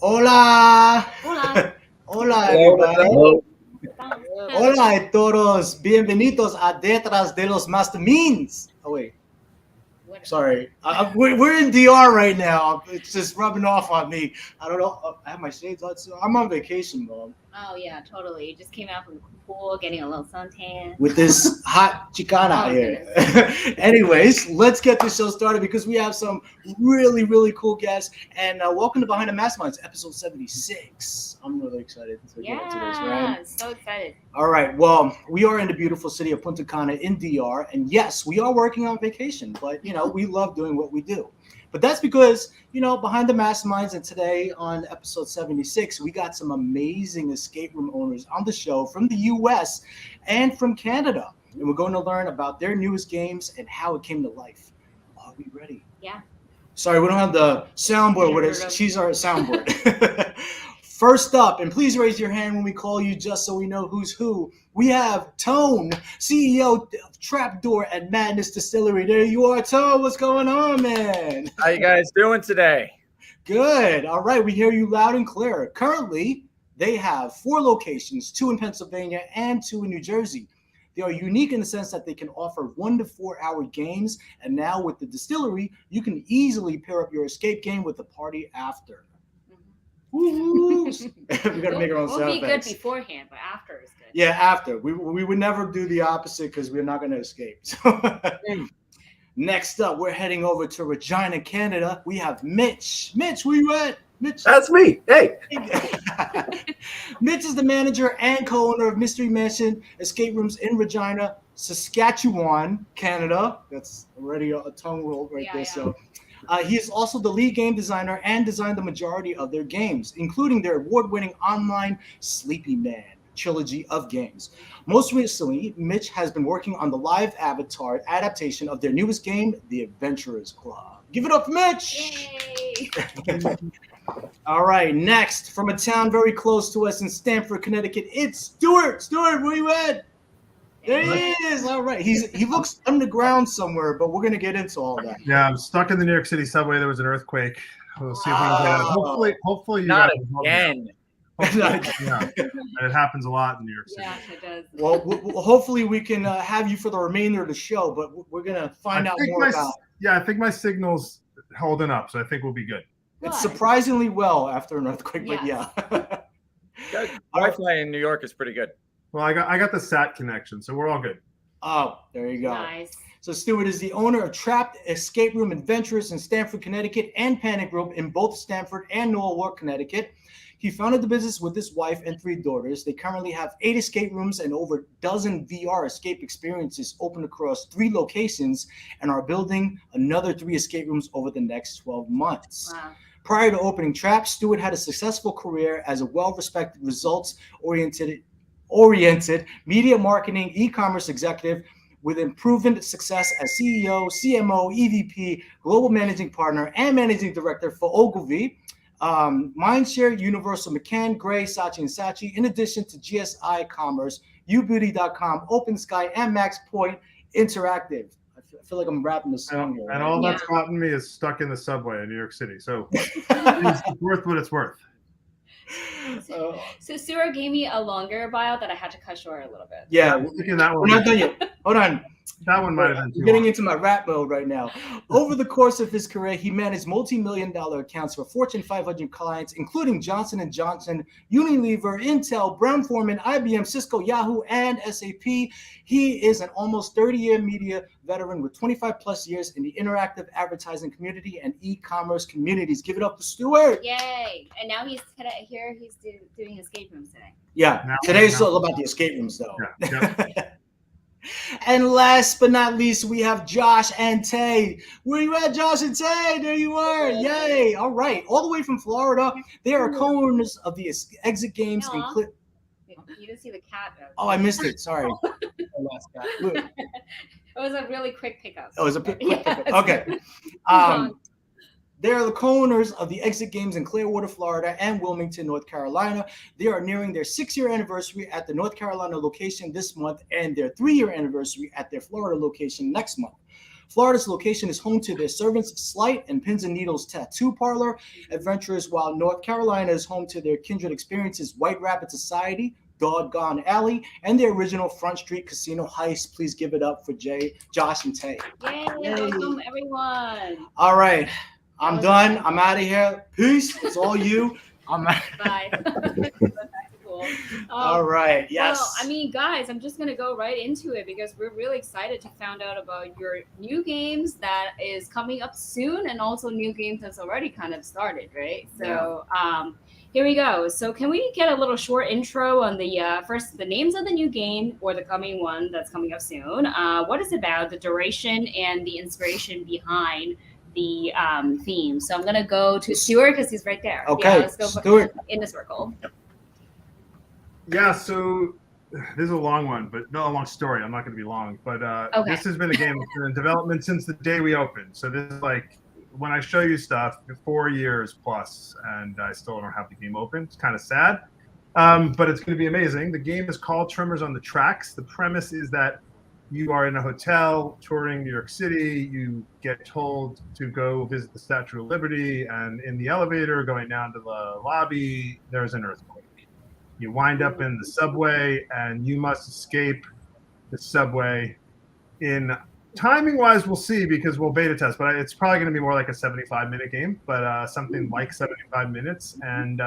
Hola. Hola. Hola, everybody. Hello. Hola a todos. Bienvenidos a Detrás de los MasterMinds. Oh, wait. Sorry. We're in DR right now. It's just rubbing off on me. I don't know. I have my shades on. So I'm on vacation, Mom. Oh, yeah, totally. You just came out from the pool, getting a little suntan. With this hot Chicana here. Anyways, let's get this show started because we have some really, really cool guests. And welcome to Behind the Masterminds, episode 76. I'm really excited to get into this, right? Yeah, so excited. All right. Well, we are in the beautiful city of Punta Cana in DR. And yes, we are working on vacation, but, we love doing what we do. But that's because, Behind the Masterminds, and today on episode 76, we got some amazing escape room owners on the show from the U.S. and from Canada. And we're going to learn about their newest games and how it came to life. Are we ready? Yeah. Sorry, we don't have the soundboard with us. She's our soundboard. First up, and please raise your hand when we call you just so we know who's who. We have Tone, CEO of Trapdoor at Madness Distillery. There you are, Tone. What's going on, man? How you guys doing today? Good. All right. We hear you loud and clear. Currently, they have 4 locations, 2 in Pennsylvania and 2 in New Jersey. They are unique in the sense that they can offer 1 to 4 hour games. And now with the distillery, you can easily pair up your escape game with the party after. We gotta make our own sound We'll be effects. good beforehand, but after is good. Yeah, after. We would never do the opposite because we're not going to escape. Next up, we're heading over to Regina, Canada. We have Mitch. Mitch, where you at? Mitch. That's me. Hey. Mitch is the manager and co-owner of Mystery Mansion Escape Rooms in Regina, Saskatchewan, Canada. That's already a tongue roll right there. Yeah. So. He is also the lead game designer and designed the majority of their games, including their award-winning online Sleepy Man trilogy of games. Most recently, Mitch has been working on the live avatar adaptation of their newest game, The Adventurers Club. Give it up for Mitch! Yay! All right, next, from a town very close to us in Stamford, Connecticut, it's Stuart. Stuart, where you at? There he is. All right. He looks underground somewhere, but we're going to get into all that. Yeah, I'm stuck in the New York City subway. There was an earthquake. We'll see if we can get out. Hopefully you Not guys again. Yeah, it happens a lot in New York City. Yeah, it does. Well, hopefully we can have you for the remainder of the show, but we're going to find out more about it. Yeah, I think my signal's holding up, so I think we'll be good. It's surprisingly well after an earthquake, but yeah. Wi-Fi in New York is pretty good. Well, I got the SAT connection, so we're all good. Oh, there you go. Nice. So Stuart is the owner of Trapped Escape Room Adventures in Stamford, Connecticut, and Panic Room in both Stamford and Norwalk, Connecticut. He founded the business with his wife and 3 daughters. They currently have 8 escape rooms and over a dozen VR escape experiences open across 3 locations and are building another 3 escape rooms over the next 12 months. Wow. Prior to opening Trapped, Stuart had a successful career as a well-respected, results-oriented media marketing e-commerce executive with proven success as CEO, CMO, EVP, global managing partner, and managing director for Ogilvy, Mindshare, Universal McCann, Gray, Saatchi & Saatchi, in addition to GSI Commerce, ubeauty.com, Open Sky, and Max Point Interactive. I feel like I'm rapping this song here. And all that's gotten me is stuck in the subway in New York City. So it's worth what it's worth. So Stuart gave me a longer bio that I had to cut short a little bit. Yeah, We're not done yet. Hold on. That one might have been too getting long. into my rap mode right now. Over the course of his career, he managed multi-million-dollar accounts for Fortune 500 clients, including Johnson & Johnson, Unilever, Intel, Brown-Forman, IBM, Cisco, Yahoo, and SAP. He is an almost 30-year media veteran with 25-plus years in the interactive advertising community and e-commerce communities. Give it up to Stuart. Yay! And now he's doing escape rooms today. Yeah, today's all about the escape rooms, though. Yeah. And last but not least, we have Josh and Tay. Where you at, Josh and Tay? There you are. Yay. All right. All the way from Florida. They are co-owners of the Exit Games. You didn't see the cat. Oh, I missed it. Sorry. It was a really quick pickup. Oh, it was a quick pickup. Okay. They are the co-owners of the Exit Games in Clearwater, Florida, and Wilmington, North Carolina. They are nearing their 6-year anniversary at the North Carolina location this month and their 3-year anniversary at their Florida location next month. Florida's location is home to their Servants Slight and Pins and Needles Tattoo Parlor adventurers, while North Carolina is home to their kindred experiences, White Rabbit Society, Doggone Alley, and the original Front Street Casino Heist. Please give it up for Josh, and Tay. Yay, welcome everyone. All right, I'm done. I'm out of here. Peace. It's all you. I'm out. Bye. Cool. All right. Yes. Well, I mean, guys, I'm just gonna go right into it because we're really excited to find out about your new games that is coming up soon, and also new games that's already kind of started, right? So, here we go. So, can we get a little short intro on the first, the names of the new game or the coming one that's coming up soon? What it's about, the duration, and the inspiration behind the theme. So I'm gonna go to Stuart because he's right there. Okay, let's go Stuart. In the circle. Yeah, so this is a long one, but not a long story. I'm not going to be long, but this has been a game that's been in development since the day we opened. So this is like when I show you stuff, 4 years plus, and I still don't have the game open. It's kind of sad, but it's going to be amazing. The game is called Tremors on the Tracks. The premise is that you are in a hotel touring New York City. You get told to go visit the Statue of Liberty, and in the elevator going down to the lobby, there's an earthquake. You wind up in the subway, and you must escape the subway. In timing-wise, we'll see because we'll beta test, but it's probably going to be more like a 75-minute game, but something like 75 minutes. And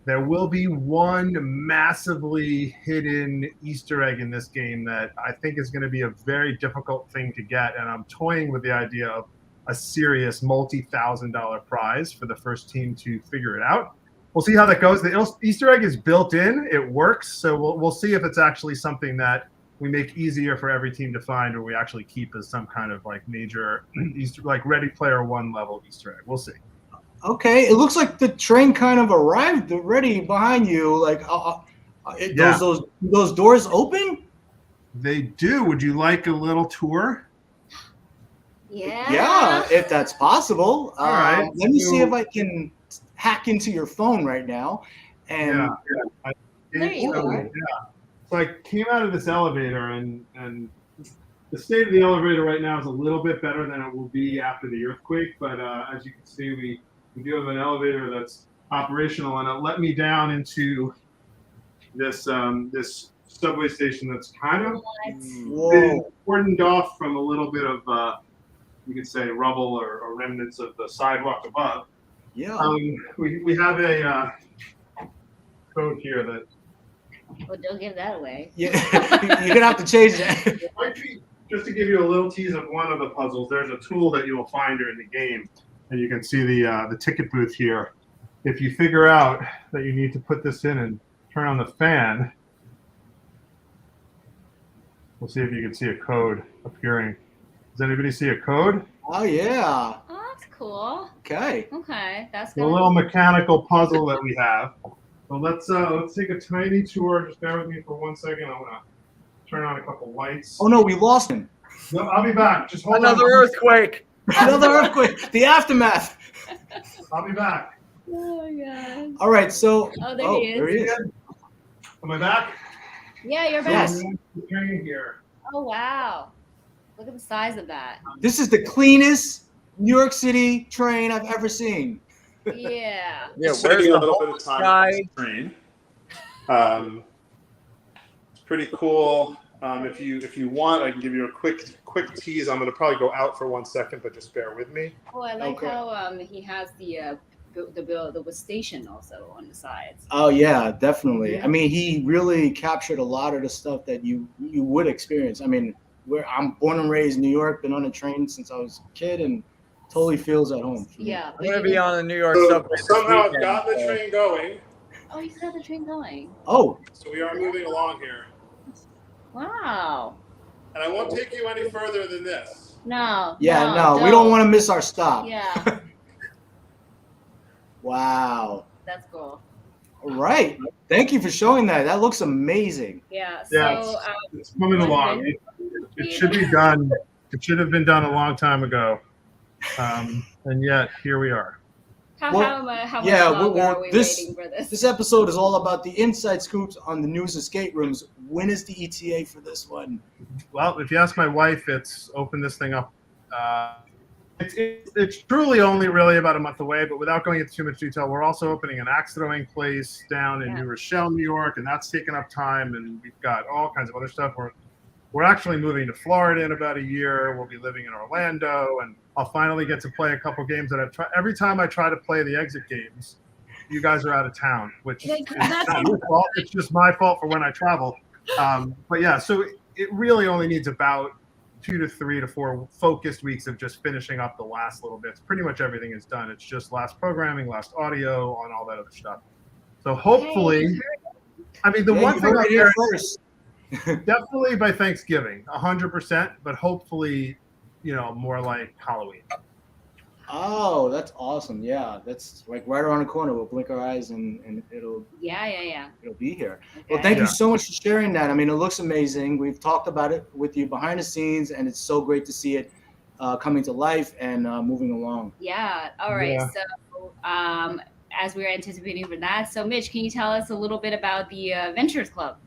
there will be one massively hidden Easter egg in this game that I think is going to be a very difficult thing to get, and I'm toying with the idea of a serious multi-$1,000 prize for the first team to figure it out. We'll see how that goes. The Easter egg is built in; it works. So we'll see if it's actually something that we make easier for every team to find, or we actually keep as some kind of like major Easter, like Ready Player One level Easter egg. We'll see. Okay, it looks like the train kind of arrived already behind you. Like, those doors open? They do. Would you like a little tour? Yeah. Yeah, if that's possible. All right. Let me see if I can hack into your phone right now. And There you are. Yeah. So I came out of this elevator, and the state of the elevator right now is a little bit better than it will be after the earthquake. But as you can see, we do have an elevator that's operational, and it let me down into this this subway station that's kind of been cordoned off from a little bit of you could say rubble or remnants of the sidewalk above. Yeah. We have a code here that. Well, don't give that away. Yeah, you're gonna have to change that. It might be, just to give you a little tease of one of the puzzles, there's a tool that you will find during the game, and you can see the ticket booth here. If you figure out that you need to put this in and turn on the fan, we'll see if you can see a code appearing. Does anybody see a code? Oh yeah. Oh, that's cool. Okay. Okay, that's A little mechanical puzzle that we have. So let's take a tiny tour. Just bear with me for 1 second. I'm gonna turn on a couple lights. Oh no, we lost him. No, I'll be back. Just hold Another on. earthquake. Another earthquake. The aftermath. I'll be back. Oh my god. All right. So. Oh, there he is. There he is. Am I back? Yeah, you're back. Yes. Train here. Oh wow. Look at the size of that. This is the cleanest New York City train I've ever seen. Yeah. Yeah, Just where's spending the a little whole bit of time guy? on this train. It's pretty cool. If you want, I can give you a quick tease. I'm going to probably go out for 1 second, but just bear with me. Oh, I like Okay. how he has the station also on the sides. Oh yeah, definitely. I mean, he really captured a lot of the stuff that you would experience. I mean, I'm born and raised in New York, been on a train since I was a kid, and totally feels at home. Yeah. I'm gonna be on the New York So subway. this somehow I've weekend, got the so- train going, Oh, you got the train going. Oh, so we are moving along here. Wow. And I won't take you any further than this. No. yeah, no, we don't want to miss our stop. Yeah, Wow. that's cool. All right. Thank you for showing that. That looks amazing. Yeah. Yeah, So it's coming along. It should be done. It should have been done a long time ago. And yet here we are. how much yeah, longer are we this- waiting for this? This episode is all about the inside scoops on the news escape rooms. When is the ETA for this one? Well, if you ask my wife, it's open this thing up It's truly only really about a month away, but without going into too much detail, we're also opening an axe throwing place down in New Rochelle, New York, and that's taken up time. And we've got all kinds of other stuff. We're actually moving to Florida in about a year. We'll be living in Orlando, and I'll finally get to play a couple games that I've tried. Every time I try to play the exit games, you guys are out of town, which is not your fault. It's just my fault for when I travel. But yeah, so it really only needs about 2 to 3 to 4 focused weeks of just finishing up the last little bits. Pretty much everything is done. It's just last programming, last audio, and all that other stuff. So hopefully, I mean, the one thing I hear first, definitely by Thanksgiving, 100%, but hopefully, more like Halloween. Oh, that's awesome. Yeah, that's like right around the corner. We'll blink our eyes and it'll it'll be here. Okay. Well, thank you so much for sharing that. I mean, it looks amazing. We've talked about it with you behind the scenes, and it's so great to see it coming to life and moving along. Yeah. All right. Yeah. So as we're anticipating for that, so Mitch, can you tell us a little bit about the Adventurers Club?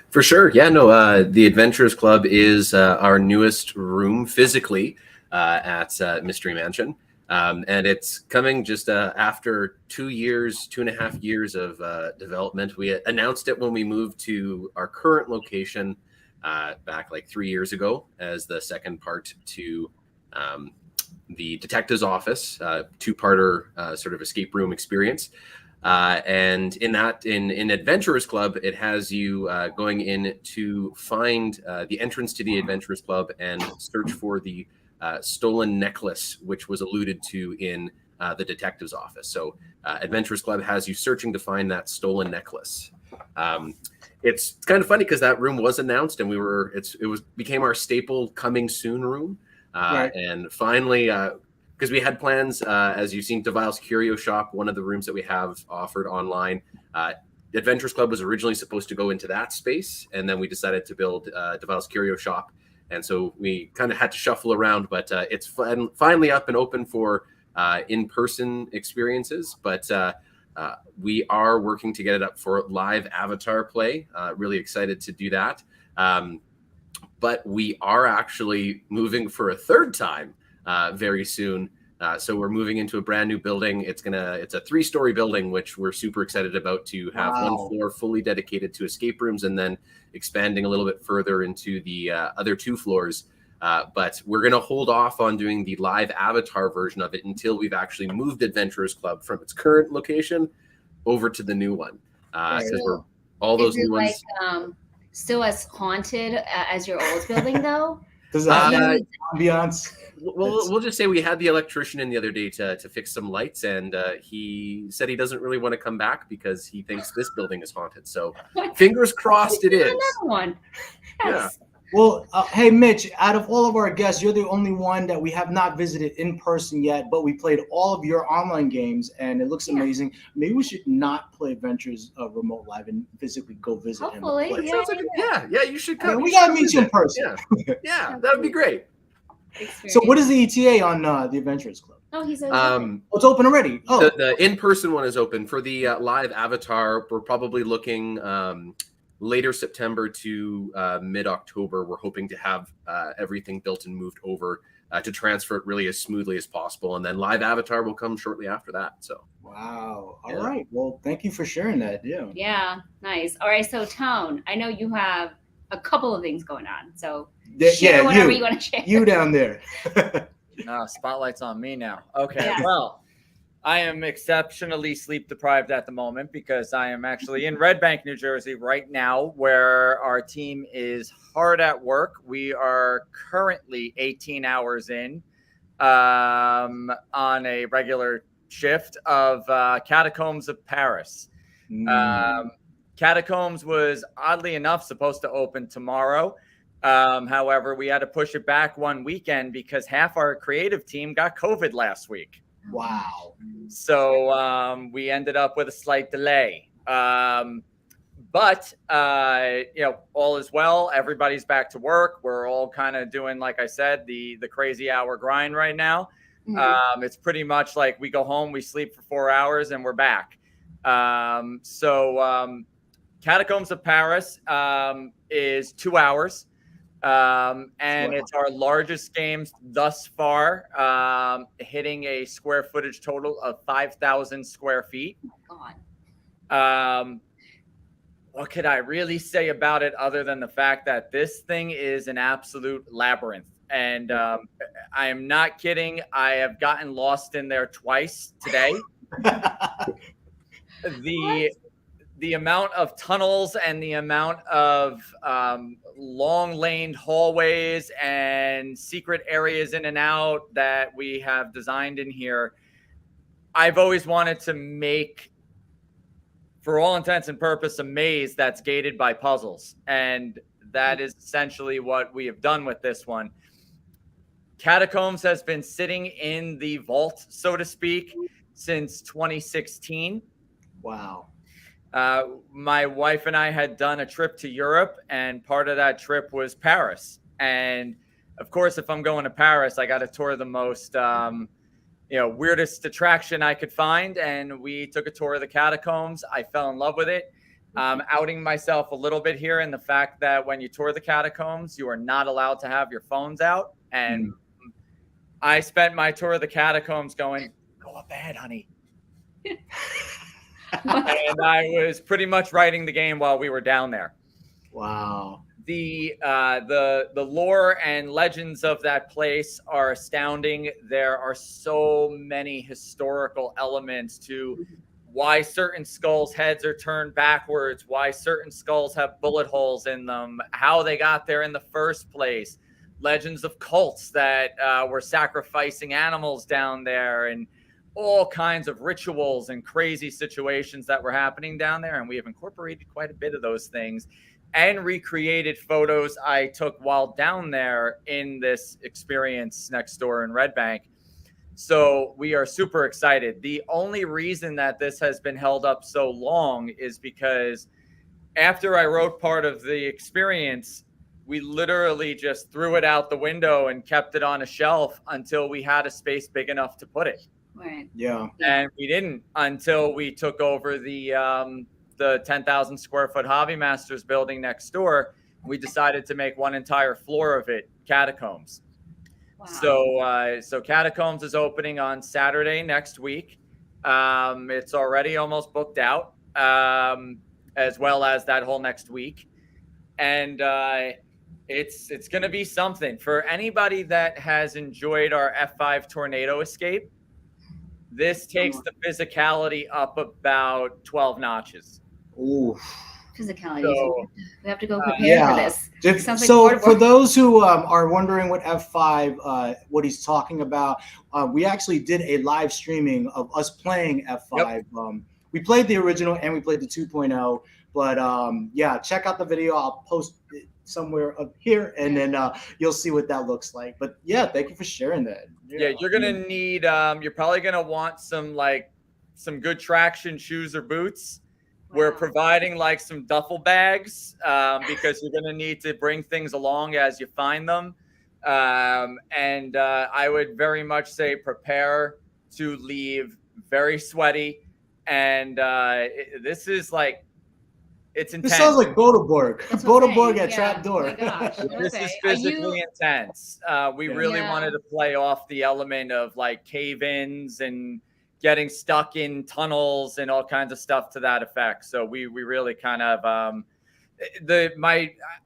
For sure. Yeah, no, the Adventurers Club is our newest room physically at Mystery Mansion. And it's coming just after 2.5 years of development. We announced it when we moved to our current location back like 3 years ago as the second part to the detective's office, 2-parter sort of escape room experience. And in Adventurers Club, it has you going in to find the entrance to the Adventurers Club and search for the stolen necklace, which was alluded to in the detective's office. So Adventurers Club has you searching to find that stolen necklace. It's kind of funny because that room was announced and became our staple coming soon room. Right. And finally, because we had plans, as you've seen, Devile's Curio Shop, one of the rooms that we have offered online. Adventurers Club was originally supposed to go into that space, and then we decided to build Devile's Curio Shop. And so we kind of had to shuffle around, but it's finally up and open for in-person experiences. But we are working to get it up for live avatar play. Really excited to do that. But we are actually moving for a third time very soon. So we're moving into a brand new building. It's a 3-story building, which we're super excited about to have one floor fully dedicated to escape rooms and then expanding a little bit further into the other 2 floors. But we're going to hold off on doing the live avatar version of it until we've actually moved Adventurers Club from its current location over to the new one. Because all those new ones. Still as haunted as your old building, though? Does that have ambiance? We'll just say we had the electrician in the other day to fix some lights, and he said he doesn't really want to come back because he thinks this building is haunted. So fingers crossed it is. Another one. Yes. Yeah. Well, hey, Mitch, out of all of our guests, you're the only one that we have not visited in person yet, but we played all of your online games, and it looks amazing. Maybe we should not play Adventures Remote Live and physically go visit him. Hopefully, yeah, you should come. We got to meet you in person. Yeah, that would be great. So what is the ETA on the Adventurers Club? Oh, he's it's open already. Oh, the in-person one is open. For the live avatar, we're probably looking later September to mid-October. We're hoping to have everything built and moved over to transfer it really as smoothly as possible. And then live avatar will come shortly after that. So wow. All right. Well, thank you for sharing that. Yeah, nice. All right. So Tone, I know you have a couple of things going on. So share whatever you want to share. You down there. Spotlight's on me now. Okay. Well, I am exceptionally sleep deprived at the moment because I am actually in Red Bank, New Jersey right now, where our team is hard at work. We are currently 18 hours in on a regular shift of Catacombs of Paris. Catacombs was oddly enough supposed to open tomorrow. However, we had to push it back one weekend because half our creative team got COVID last week. Wow. So we ended up with a slight delay. But all is well. Everybody's back to work. We're all kind of doing, like I said, the crazy hour grind right now. Mm-hmm. It's pretty much like we go home, we sleep for 4 hours, and we're back. Catacombs of Paris is 2 hours. And it's our largest games thus far, hitting a square footage total of 5,000 square feet. Oh my God. What could I really say about it other than the fact that this thing is an absolute labyrinth? And I am not kidding. I have gotten lost in there twice today. The amount of tunnels and the amount of long-laned hallways and secret areas in and out that we have designed in here, I've always wanted to make, for all intents and purposes, a maze that's gated by puzzles. And that is essentially what we have done with this one. Catacombs has been sitting in the vault, so to speak, since 2016. Wow. My wife and I had done a trip to Europe, and part of that trip was Paris. And of course, if I'm going to Paris, I got to tour the most, weirdest attraction I could find. And we took a tour of the catacombs. I fell in love with it. Outing myself a little bit here in the fact that when you tour the catacombs, you are not allowed to have your phones out. And I spent my tour of the catacombs going, go to bed, honey. And I was pretty much writing the game while we were down there. Wow. The lore and legends of that place are astounding. There are so many historical elements to why certain skulls' heads are turned backwards, why certain skulls have bullet holes in them, how they got there in the first place, legends of cults that were sacrificing animals down there, and all kinds of rituals and crazy situations that were happening down there. And we have incorporated quite a bit of those things and recreated photos I took while down there in this experience next door in Red Bank. So we are super excited. The only reason that this has been held up so long is because after I wrote part of the experience, we literally just threw it out the window and kept it on a shelf until we had a space big enough to put it. Right. Yeah. And we didn't until we took over the 10,000 square foot Hobby Masters building next door. We decided to make one entire floor of it Catacombs. Wow. So Catacombs is opening on Saturday next week. It's already almost booked out, as well as that whole next week. And it's going to be something for anybody that has enjoyed our F5 tornado escape. This takes the physicality up about 12 notches. Ooh. Physicality. So, we have to go prepare for this. So for those who are wondering what F5, what he's talking about, we actually did a live streaming of us playing F5. Yep. We played the original and we played the 2.0. But yeah, check out the video. I'll post it somewhere up here, and then you'll see what that looks like. But yeah, thank you for sharing that. Yeah, you're gonna need. You're probably gonna want some good traction shoes or boots. Wow. We're providing some duffel bags because you're gonna need to bring things along as you find them. And I would very much say prepare to leave very sweaty. And this is it's intense. This sounds like Bodeborg. Bodeborg at Trapdoor. Oh my gosh. This is physically intense. We really wanted to play off the element of cave-ins and getting stuck in tunnels and all kinds of stuff to that effect. So we really kind of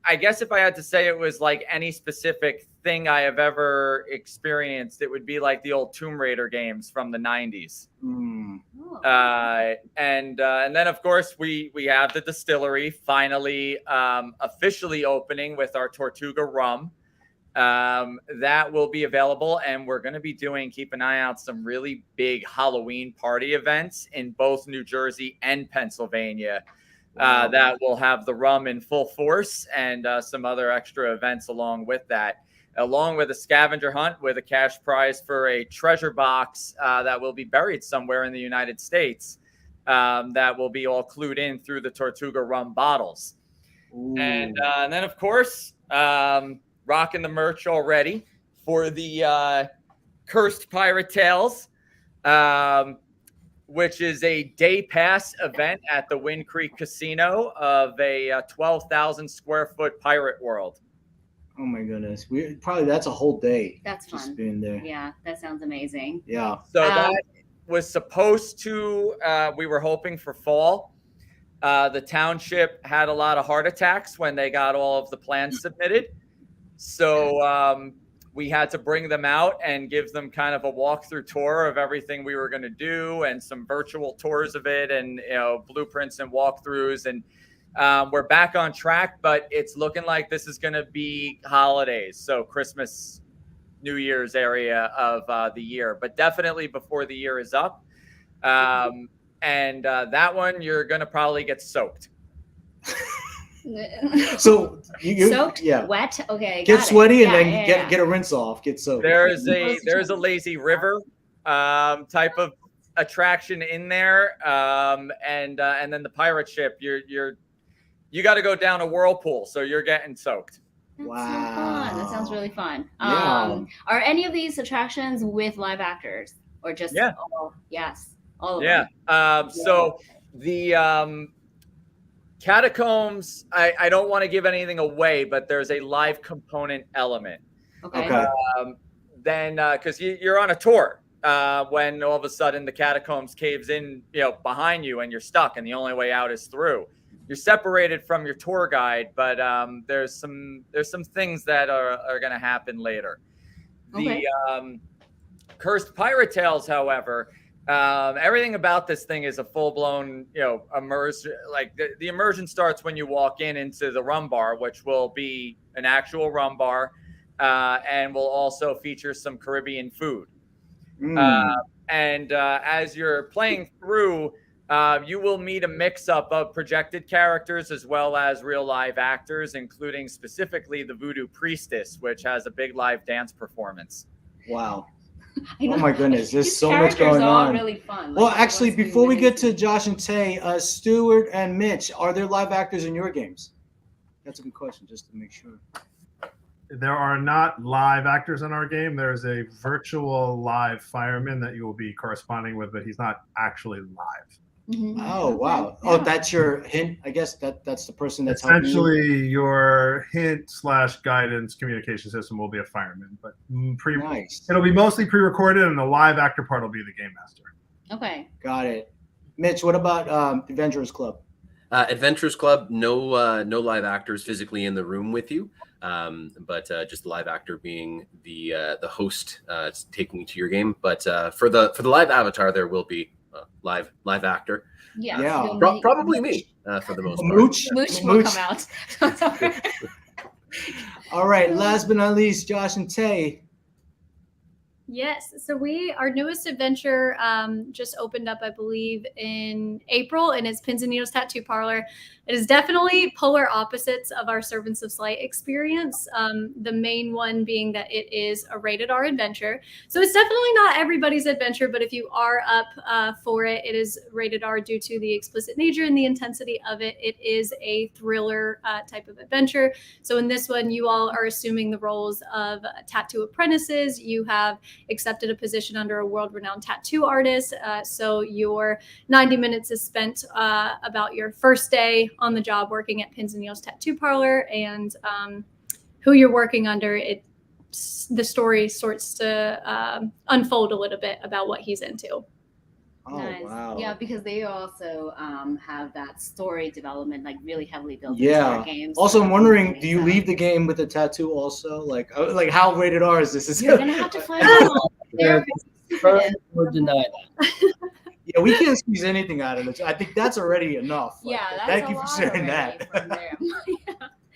I guess if I had to say it was any specific thing I have ever experienced, it would be the old Tomb Raider games from the 90s. And then of course we have the distillery finally officially opening with our Tortuga rum. That will be available, and we're going to be keep an eye out, some really big Halloween party events in both New Jersey and Pennsylvania. That will have the rum in full force and some other extra events along with that, along with a scavenger hunt with a cash prize for a treasure box that will be buried somewhere in the United States that will be all clued in through the Tortuga rum bottles. And then, of course, rocking the merch already for the Cursed Pirate Tales, which is a day pass event at the Wind Creek Casino of a 12,000 square foot pirate world. Oh my goodness, that's a whole day. That's fun. Just being there. Yeah, that sounds amazing. Yeah. So that was supposed to. We were hoping for fall. The township had a lot of heart attacks when they got all of the plans submitted. So we had to bring them out and give them kind of a walkthrough tour of everything we were going to do and some virtual tours of it and, blueprints and walkthroughs. And we're back on track, but it's looking like this is going to be holidays. So Christmas, New Year's area of the year, but definitely before the year is up. And that one, you're going to probably get soaked. So you soaked, wet. Okay, get sweaty and then get a rinse off. Get soaked. There's a lazy river type of attraction in there, and then the pirate ship. You got to go down a whirlpool, so you're getting soaked. That's so fun. That sounds really fun. Yeah. Are any of these attractions with live actors or just all? Yes, all of them. So the Catacombs, I don't want to give anything away, but there's a live component element. Okay. Then, because you're on a tour, when all of a sudden the Catacombs caves in, behind you and you're stuck, and the only way out is through. You're separated from your tour guide, but there's some things that are going to happen later. Okay. The Cursed Pirate Tales, however. Everything about this thing is a full-blown, immersion. Like the immersion starts when you walk into the rum bar, which will be an actual rum bar, and will also feature some Caribbean food. And as you're playing through, you will meet a mix-up of projected characters as well as real live actors, including specifically the Voodoo Priestess, which has a big live dance performance. Wow. Oh my goodness, there's so much going on. Really fun. Well, actually, before we get to Josh and Tay, Stuart and Mitch, are there live actors in your games? That's a good question, just to make sure. There are not live actors in our game. There's a virtual live fireman that you will be corresponding with, but he's not actually live. Mm-hmm. Oh, wow. Yeah. Oh, that's your hint. I guess that's the person that's essentially your hint/guidance communication system will be a fireman, but nice. It'll be mostly pre-recorded, and the live actor part will be the game master. Okay. Got it. Mitch, what about Adventurers Club? Adventurers Club, no live actors physically in the room with you, but just the live actor being the host taking you to your game. But for the live avatar, there will be live actor. Yeah. Probably me for the most part. Mooch will come out. All right. Last but not least, Josh and Tay. Yes. So our newest adventure just opened up, I believe, in April, and it's Pins and Needles Tattoo Parlor. It is definitely polar opposites of our Servants of Slight experience. The main one being that it is a rated R adventure. So it's definitely not everybody's adventure, but if you are up for it, it is rated R due to the explicit nature and the intensity of it. It is a thriller type of adventure. So in this one, you all are assuming the roles of tattoo apprentices. You have accepted a position under a world-renowned tattoo artist. So your 90 minutes is spent about your first day on the job working at Pins and Needles Tattoo Parlor, and who you're working under. The story starts to unfold a little bit about what he's into. Oh, nice. Wow. Yeah, because they also have that story development like really heavily built into their games. Also, I'm wondering, do you leave the game with a tattoo also? Like how rated R is this? You're gonna have to find out. Or deny that. Yeah, we can't squeeze anything out of it. I think that's already enough. Yeah, that's thank you for sharing that.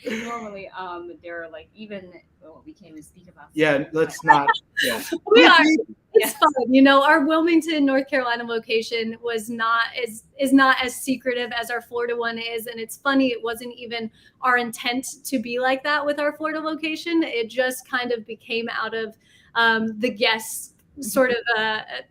Yeah. Normally, they're like even we can't even speak about. Yeah, let's not. Yeah. We are. It's fun. Our Wilmington, North Carolina location is not as secretive as our Florida one is, and it's funny. It wasn't even our intent to be like that with our Florida location. It just kind of became out of the guests sort of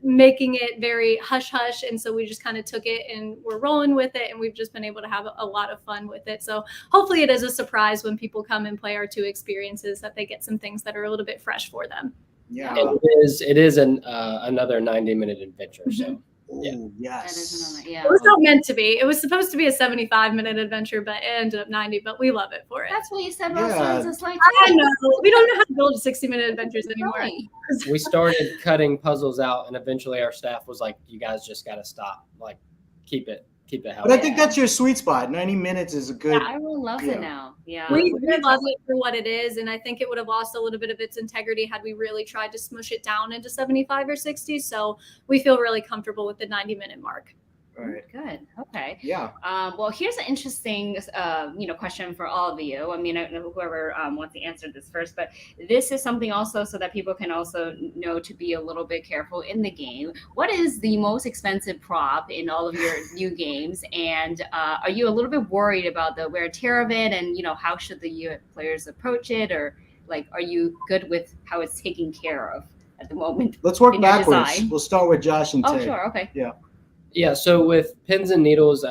making it very hush hush, and so we just kind of took it and we're rolling with it, and we've just been able to have a lot of fun with it. So hopefully it is a surprise when people come and play our two experiences, that they get some things that are a little bit fresh for them. Yeah, and it is another 90-minute adventure. So Oh, That isn't on yes. the, It was not meant to be. It was supposed to be a 75-minute adventure, but it ended up 90. But we love it for it. That's what you said about Yeah. Sons. It's like, I know we don't know how to build 60-minute adventures anymore. right. We started cutting puzzles out, and eventually our staff was like, "You guys just got to stop. Like, keep it how But I it think is." that's your sweet spot. 90 minutes is a good. Yeah, I really love Yeah. it now. Yeah. We love it for what it is, and I think it would have lost a little bit of its integrity had we really tried to smush it down into 75 or 60. So we feel really comfortable with the 90-minute mark. Right. Good. Okay. Yeah. Well, here's an interesting, question for all of you. I mean, I don't know whoever wants to answer this first, but this is something also so that people can also know to be a little bit careful in the game. What is the most expensive prop in all of your new games? And are you a little bit worried about the wear and tear of it? And, how should the players approach it? Or are you good with how it's taken care of at the moment? Let's work in your backwards. design? We'll start with Josh and Oh, Tay. sure. Okay. Yeah, so with pins and needles,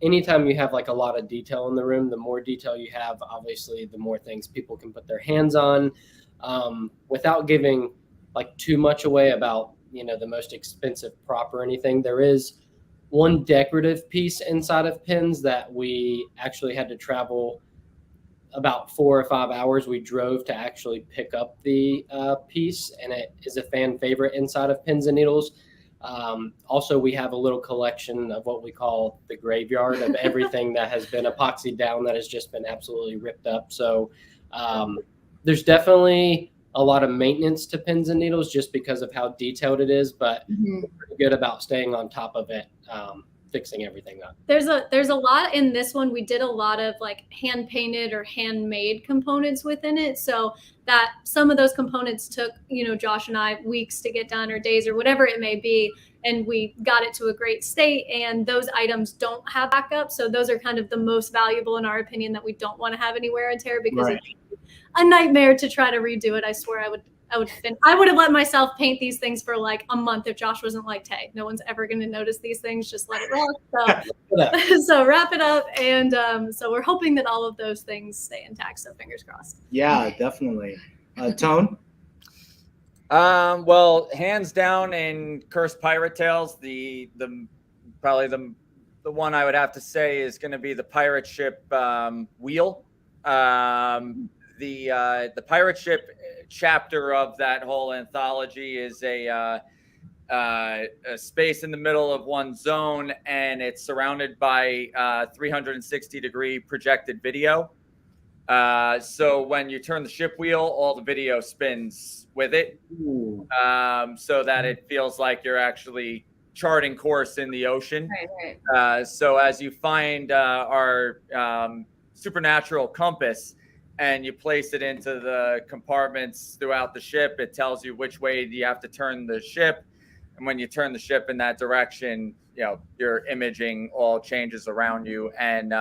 anytime you have like a lot of detail in the room, the more detail you have, obviously, the more things people can put their hands on. Without giving like too much away about, the most expensive prop or anything, there is one decorative piece inside of pins that we actually had to travel about 4 or 5 hours. We drove to actually pick up the piece, and it is a fan favorite inside of pins and needles. Also, we have a little collection of what we call the graveyard of everything that has been epoxied down that has just been absolutely ripped up. So there's definitely a lot of maintenance to pins and needles just because of how detailed it is, but we're pretty good about staying on top of it, fixing everything up. There's a lot in this one. We did a lot of like hand painted or handmade components within it, so that some of those components took Josh and I weeks to get done, or days, or whatever it may be, and we got it to a great state. And those items don't have backup, so those are kind of the most valuable in our opinion that we don't want to have any wear and tear, because Right. it's a nightmare to try to redo it. I swear I would have let myself paint these things for like a month if Josh wasn't like, "Hey, no one's ever going to notice these things. Just let it rock." So wrap it up. And so we're hoping that all of those things stay intact. So fingers crossed. Yeah, definitely. Tone? Well, hands down in Cursed Pirate Tales, the probably the one I would have to say is going to be the pirate ship wheel. The pirate ship chapter of that whole anthology is a space in the middle of one zone, and it's surrounded by 360-degree projected video. So when you turn the ship wheel, all the video spins with it, so that it feels like you're actually charting course in the ocean. Right. So as you find our supernatural compass and you place it into the compartments throughout the ship, it tells you which way you have to turn the ship. And when you turn the ship in that direction, your imaging all changes around you. And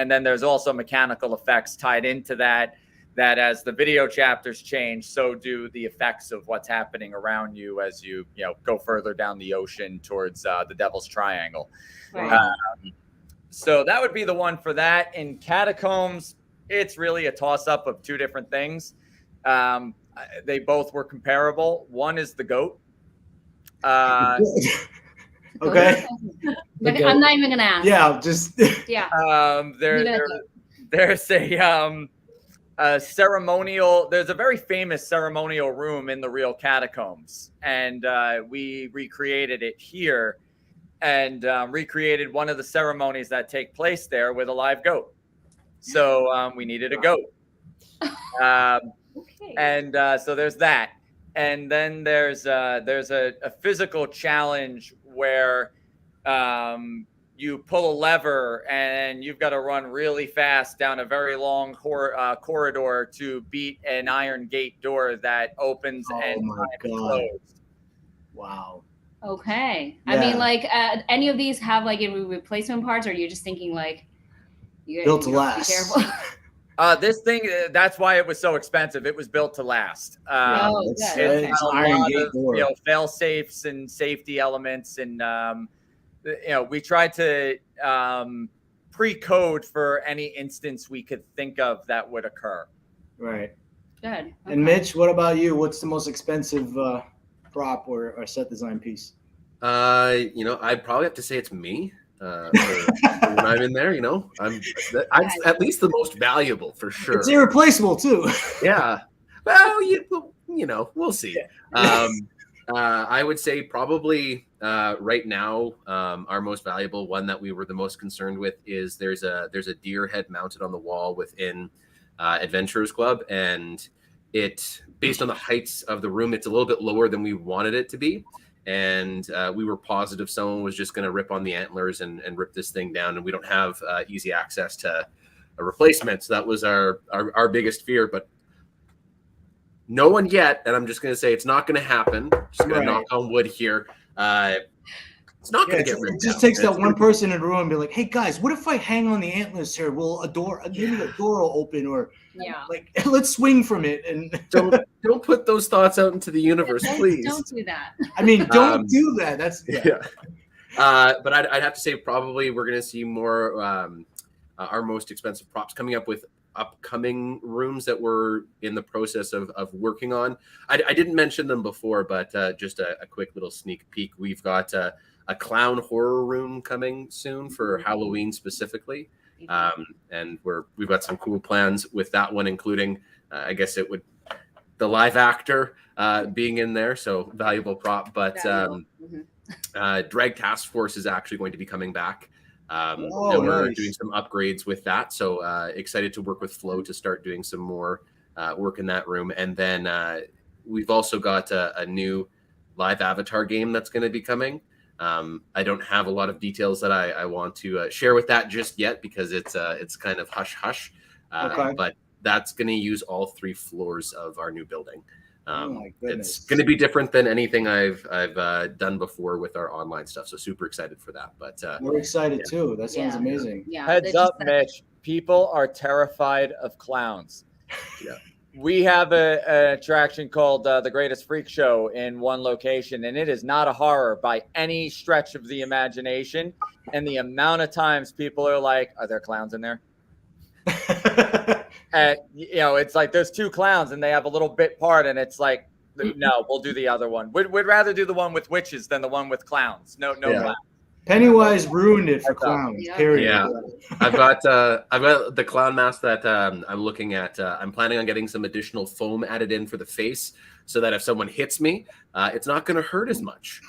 then there's also mechanical effects tied into that as the video chapters change, so do the effects of what's happening around you as you go further down the ocean towards the Devil's Triangle. Right. So that would be the one for that. In Catacombs, it's really a toss-up of two different things. They both were comparable. One is the goat. Okay. I'm not even gonna ask. Yeah, just Yeah. There's a ceremonial. There's a very famous ceremonial room in the real catacombs, and we recreated it here, and recreated one of the ceremonies that take place there with a live goat. So we needed a goat. Okay. And so there's that. And then there's a physical challenge where you pull a lever and you've got to run really fast down a very long corridor to beat an iron gate door that opens and closes. Wow. Okay. Yeah. I mean, like, any of these have like any replacement parts, or are you just thinking like Built to you have be last. careful? This thing, that's why it was so expensive. It was built to last. It's a iron lot gate of, door. fail safes and safety elements, and we tried to pre-code for any instance we could think of that would occur. Right. Good. Okay. And Mitch, what about you? What's the most expensive prop or set design piece? I'd probably have to say it's me. For when I'm in there, I'm at least the most valuable for sure. It's irreplaceable too. Yeah. Well, we'll see. I would say probably right now, our most valuable one that we were the most concerned with is there's a deer head mounted on the wall within Adventurers Club, and it, based on the heights of the room, it's a little bit lower than we wanted it to be. And we were positive someone was just going to rip on the antlers and rip this thing down, and we don't have easy access to a replacement. So that was our biggest fear, but no one yet. And I'm just going to say it's not going to happen. Just going to knock on wood here. It's not going to get ripped. It just takes that one person in the room and be like, "Hey guys, what if I hang on the antlers here? Will maybe a door will open, or let's swing from it." And don't put those thoughts out into the universe, please. Don't do that. I mean, don't do that. That's But I'd have to say probably we're going to see more our most expensive props coming up with upcoming rooms that we're in the process of working on. I didn't mention them before, but just a quick little sneak peek. We've got a clown horror room coming soon for Halloween specifically. And we've got some cool plans with that one, including I guess it would the live actor being in there, so valuable prop. But Drag Task Force is actually going to be coming back. And we're doing some upgrades with that. So excited to work with Flo to start doing some more work in that room. And then we've also got a new live avatar game that's going to be coming. I don't have a lot of details that I want to share with that just yet, because it's kind of hush hush. But that's going to use all 3 floors of our new building. It's going to be different than anything I've done before with our online stuff. So super excited for that. But we're excited too. That sounds amazing. Yeah. Heads up, Mitch. People are terrified of clowns. Yeah. We have an attraction called the Greatest Freak Show in one location, and it is not a horror by any stretch of the imagination. And the amount of times people are like, "Are there clowns in there?" And it's like there's 2 clowns and they have a little bit part, and it's like, no, we'll do the other one. We'd rather do the one with witches than the one with clowns. No clowns. Pennywise ruined it for clowns. Period. Yeah, I've got the clown mask that I'm looking at. I'm planning on getting some additional foam added in for the face, so that if someone hits me, it's not going to hurt as much.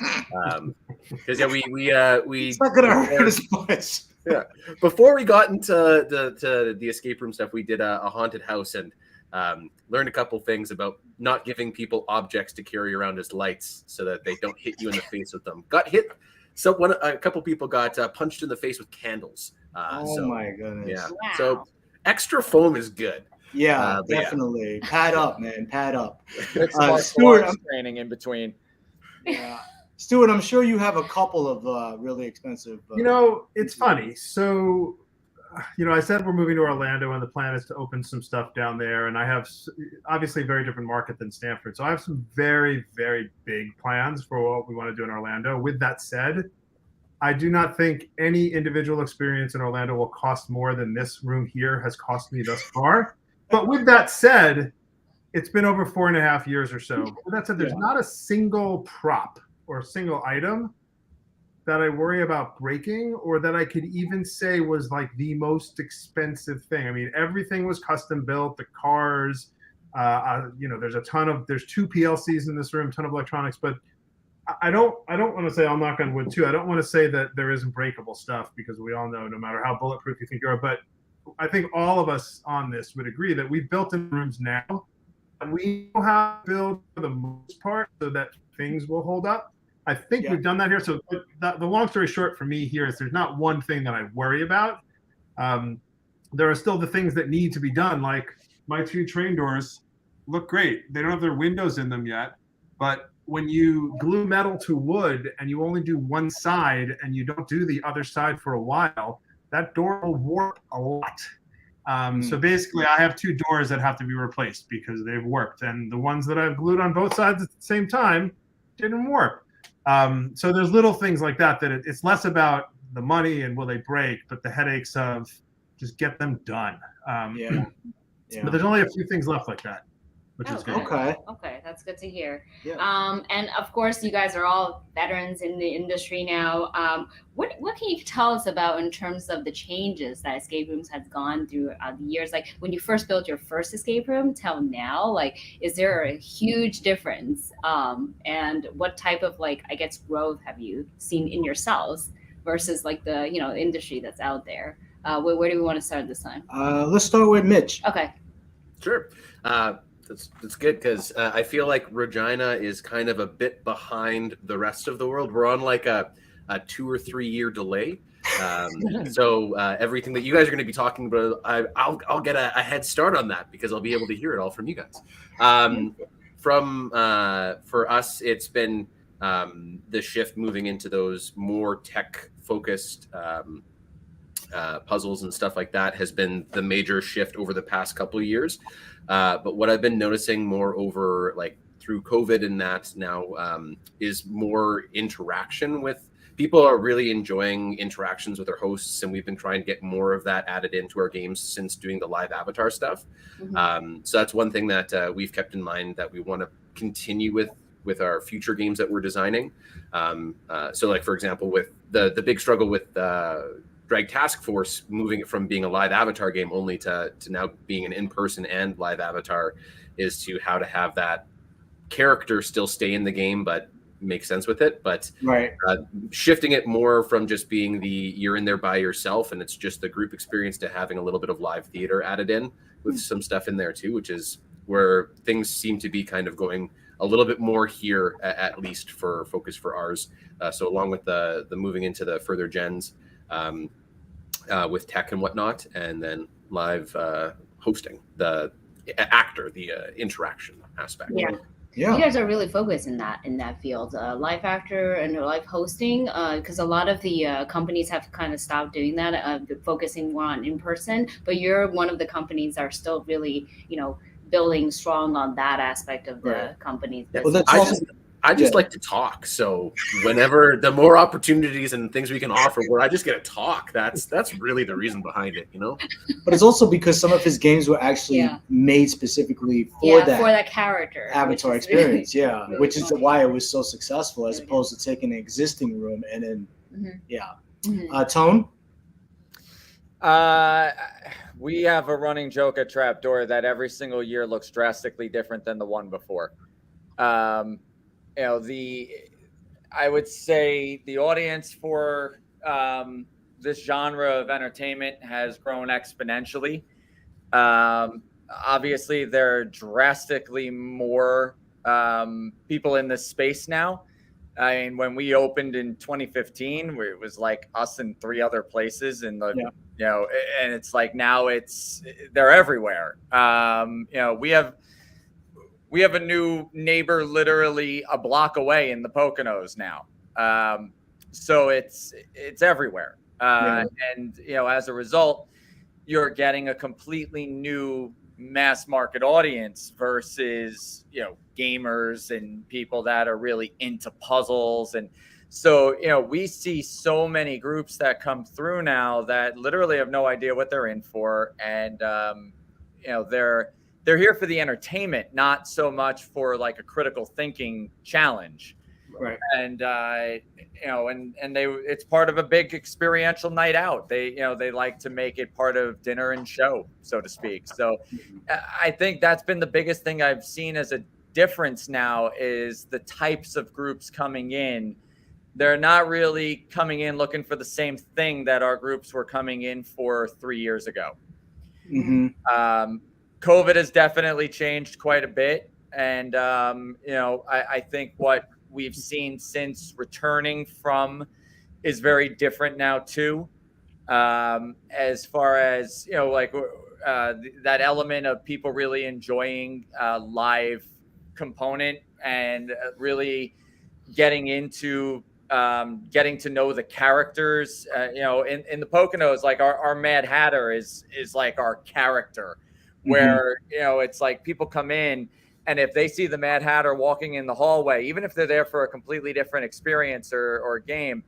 Because we it's not going to hurt as much. Yeah. Before we got into the escape room stuff, we did a haunted house and learned a couple things about not giving people objects to carry around as lights so that they don't hit you in the face with them. Got hit. So a couple people got punched in the face with candles. My goodness. Yeah. Wow. So extra foam is good. Yeah, definitely. Yeah. Pad up, man. Pad up. Stuart, I'm training in between. Yeah. Stuart, I'm sure you have a couple of really expensive. It's funny. So, I said we're moving to Orlando, and the plan is to open some stuff down there. And I have obviously a very different market than Stanford. So I have some very, very big plans for what we want to do in Orlando. With that said, I do not think any individual experience in Orlando will cost more than this room here has cost me thus far. But with that said, it's been over 4.5 years or so. With that said, there's not a single prop or a single item that I worry about breaking, or that I could even say was like the most expensive thing. I mean, everything was custom built, the cars, there's 2 PLCs in this room, ton of electronics, but I don't want to say, I'll knock on wood too, I don't want to say that there isn't breakable stuff, because we all know no matter how bulletproof you think you are, but I think all of us on this would agree that we've built in rooms now, and we know how to build for the most part so that things will hold up. I think we've done that here. So the long story short for me here is there's not one thing that I worry about. There are still the things that need to be done. Like my 2 train doors look great. They don't have their windows in them yet. But when you glue metal to wood and you only do one side and you don't do the other side for a while, that door will warp a lot. So basically I have 2 doors that have to be replaced because they've warped. And the ones that I've glued on both sides at the same time didn't warp. So there's little things like that it's less about the money and will they break, but the headaches of just get them done. But there's only a few things left like that. which is good. Okay, that's good to hear. Yeah. And of course, you guys are all veterans in the industry now. What can you tell us about in terms of the changes that escape rooms has gone through the years? Like when you first built your first escape room till now, like is there a huge difference? And what type of growth have you seen in yourselves versus like the industry that's out there? Where do we want to start this time? Let's start with Mitch. Okay. Sure. That's good because I feel like Regina is kind of a bit behind the rest of the world. We're on like a 2 or 3 year delay. So everything that you guys are going to be talking about, I'll get a head start on that because I'll be able to hear it all from you guys. For us, it's been the shift moving into those more tech focused puzzles and stuff like that has been the major shift over the past couple of years. But what I've been noticing more over like through COVID and that now is more interaction with people. Are really enjoying interactions with their hosts, and we've been trying to get more of that added into our games since doing the live avatar stuff. So that's one thing that we've kept in mind that we want to continue with our future games that we're designing. So like, for example, with the big struggle with Drag Task Force, moving it from being a live avatar game only to now being an in-person and live avatar, is to how to have that character still stay in the game but make sense with it. But shifting it more from just being you're in there by yourself and it's just the group experience to having a little bit of live theater added in with some stuff in there too, which is where things seem to be kind of going a little bit more here, at least for focus for ours. So along with the moving into the further gens, with tech and whatnot, and then live hosting, the interaction aspect. You guys are really focused in that field, live actor and live hosting, because a lot of the companies have kind of stopped doing that, focusing more on in person. But you're one of the companies that are still really, building strong on that aspect of the company. I just like to talk. So whenever the more opportunities and things we can offer where I just get to talk, that's really the reason behind it, But it's also because some of his games were actually made specifically for that character avatar experience. Really which is why it was so successful, as opposed to taking an existing room and then Tone. We have a running joke at Trapdoor that every single year looks drastically different than the one before. I would say the audience for this genre of entertainment has grown exponentially. Obviously, there are drastically more people in this space now. I mean, when we opened in 2015, it was like us and 3 other places, and and it's like now they're everywhere. We have a new neighbor literally a block away in the Poconos now. So it's everywhere. And, as a result, you're getting a completely new mass market audience versus, gamers and people that are really into puzzles. And so, we see so many groups that come through now that literally have no idea what they're in for. And, they're here for the entertainment, not so much for like a critical thinking challenge. Right. And it's part of a big experiential night out. They like to make it part of dinner and show, so to speak. So I think that's been the biggest thing I've seen as a difference now is the types of groups coming in. They're not really coming in looking for the same thing that our groups were coming in for 3 years ago. COVID has definitely changed quite a bit. And, I think what we've seen since returning from is very different now too. As far as, that element of people really enjoying live component and really getting into getting to know the characters, in the Poconos, like our Mad Hatter is like our character. Where, it's like people come in and if they see the Mad Hatter walking in the hallway, even if they're there for a completely different experience or game,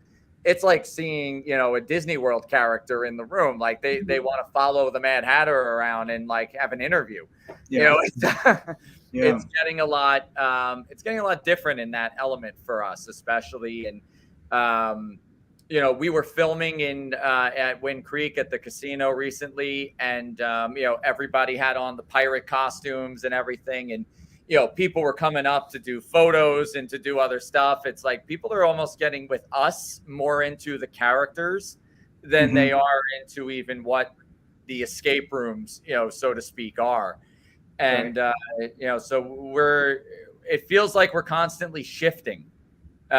it's like seeing, you know, a Disney World character in the room. Like they want to follow the Mad Hatter around and like have an interview. You know, it's getting a lot. It's getting a lot different in that element for us, especially. And you know, we were filming in at Wind Creek at the casino recently, and you know, everybody had on the pirate costumes and everything, and you know, people were coming up to do photos and to do other stuff. It's like people are almost getting with us more into the characters than they are into even what the escape rooms, you know, so to speak, are. And you know, so it feels like we're constantly shifting. You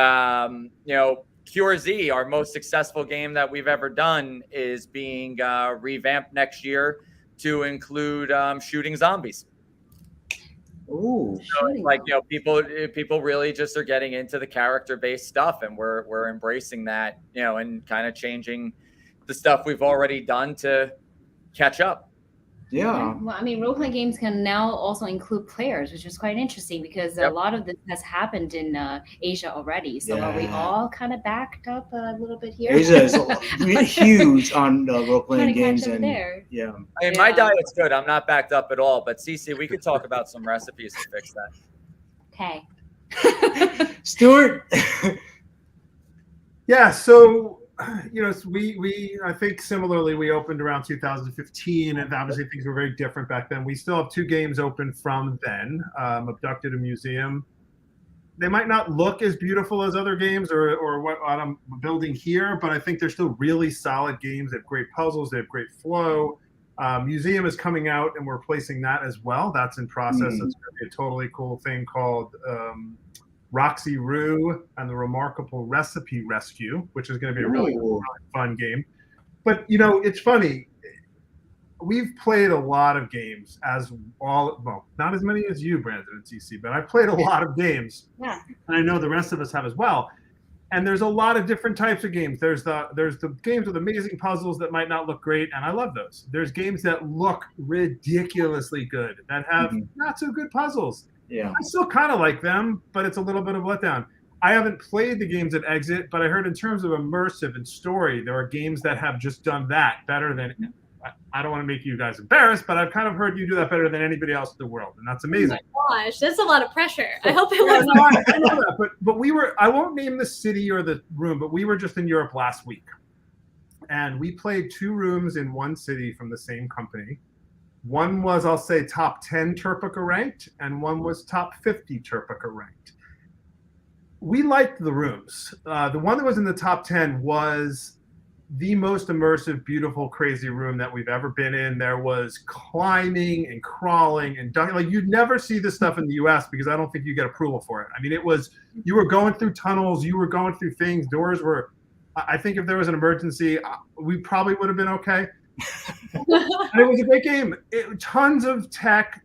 know, QRZ, our most successful game that we've ever done, is being revamped next year to include shooting zombies. Ooh. So like, you know, people really just are getting into the character-based stuff, and we're embracing that, you know, and kind of changing the stuff we've already done to catch up. Yeah. Well, I mean, role-playing games can now also include players, which is quite interesting because a lot of this has happened in Asia already. So are we all kind of backed up a little bit here? Asia is huge on role-playing games. And I mean, my diet's good. I'm not backed up at all. But Cece, we could talk about some recipes to fix that. Okay. Stuart. Yeah. So, you know, we I think similarly, we opened around 2015, and obviously things were very different back then. We still have 2 games open from then, Abducted and Museum. They might not look as beautiful as other games or what I'm building here, but I think they're still really solid games. They have great puzzles. They have great flow. Museum is coming out, and we're replacing that as well. That's in process. It's going to be a totally cool thing called Roxy Rue and the Remarkable Recipe Rescue, which is going to be a really fun game. But, you know, it's funny. We've played a lot of games not as many as you, Brandon and CC, but I've played a lot of games. Yeah. And I know the rest of us have as well. And there's a lot of different types of games. There's the games with amazing puzzles that might not look great, and I love those. There's games that look ridiculously good, that have not so good puzzles. Yeah. I still kind of like them, but it's a little bit of a letdown. I haven't played the games at Exit, but I heard in terms of immersive and story, there are games that have just done that better than, I don't want to make you guys embarrassed, but I've kind of heard you do that better than anybody else in the world, and that's amazing. Oh my gosh, that's a lot of pressure. I hope it wasn't. I know that, but we were, I won't name the city or the room, but we were just in Europe last week, and we played 2 rooms in one city from the same company. One was, I'll say, top 10 Turpica ranked, and one was top 50 Turpica ranked. We liked the rooms. The one that was in the top 10 was the most immersive, beautiful, crazy room that we've ever been in. There was climbing and crawling and ducking. Like, you'd never see this stuff in the US because I don't think you get approval for it. I mean, it was, you were going through tunnels, you were going through things, doors were, I think if there was an emergency, we probably would have been okay. And it was a great game. Tons of tech.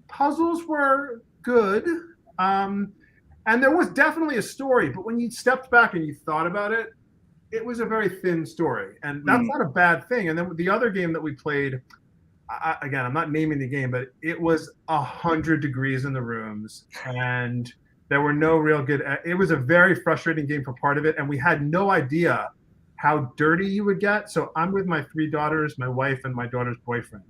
Puzzles were good. And there was definitely a story, but when you stepped back and you thought about it, it was a very thin story. And that's not a bad thing. And then the other game that we played, again, I'm not naming the game, but it was 100 degrees in the rooms, and there were no real good. It was a very frustrating game for part of it, and we had no idea how dirty you would get. So I'm with my 3 daughters, my wife, and my daughter's boyfriend.